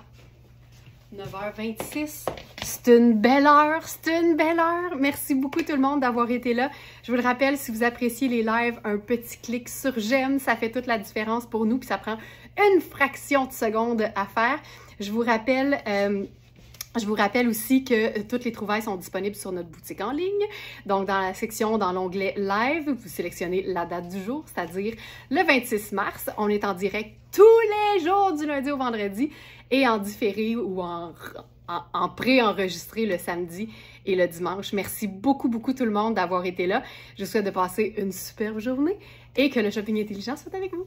9h26. C'est une belle heure, c'est une belle heure. Merci beaucoup tout le monde d'avoir été là. Je vous le rappelle, si vous appréciez les lives, un petit clic sur j'aime, ça fait toute la différence pour nous, puis ça prend une fraction de seconde à faire. Je vous rappelle aussi que toutes les trouvailles sont disponibles sur notre boutique en ligne. Donc, dans la section, dans l'onglet Live, vous sélectionnez la date du jour, c'est-à-dire le 26 mars. On est en direct tous les jours du lundi au vendredi et en différé ou en pré-enregistré le samedi et le dimanche. Merci beaucoup, beaucoup tout le monde d'avoir été là. Je vous souhaite de passer une superbe journée et que le shopping intelligent soit avec vous.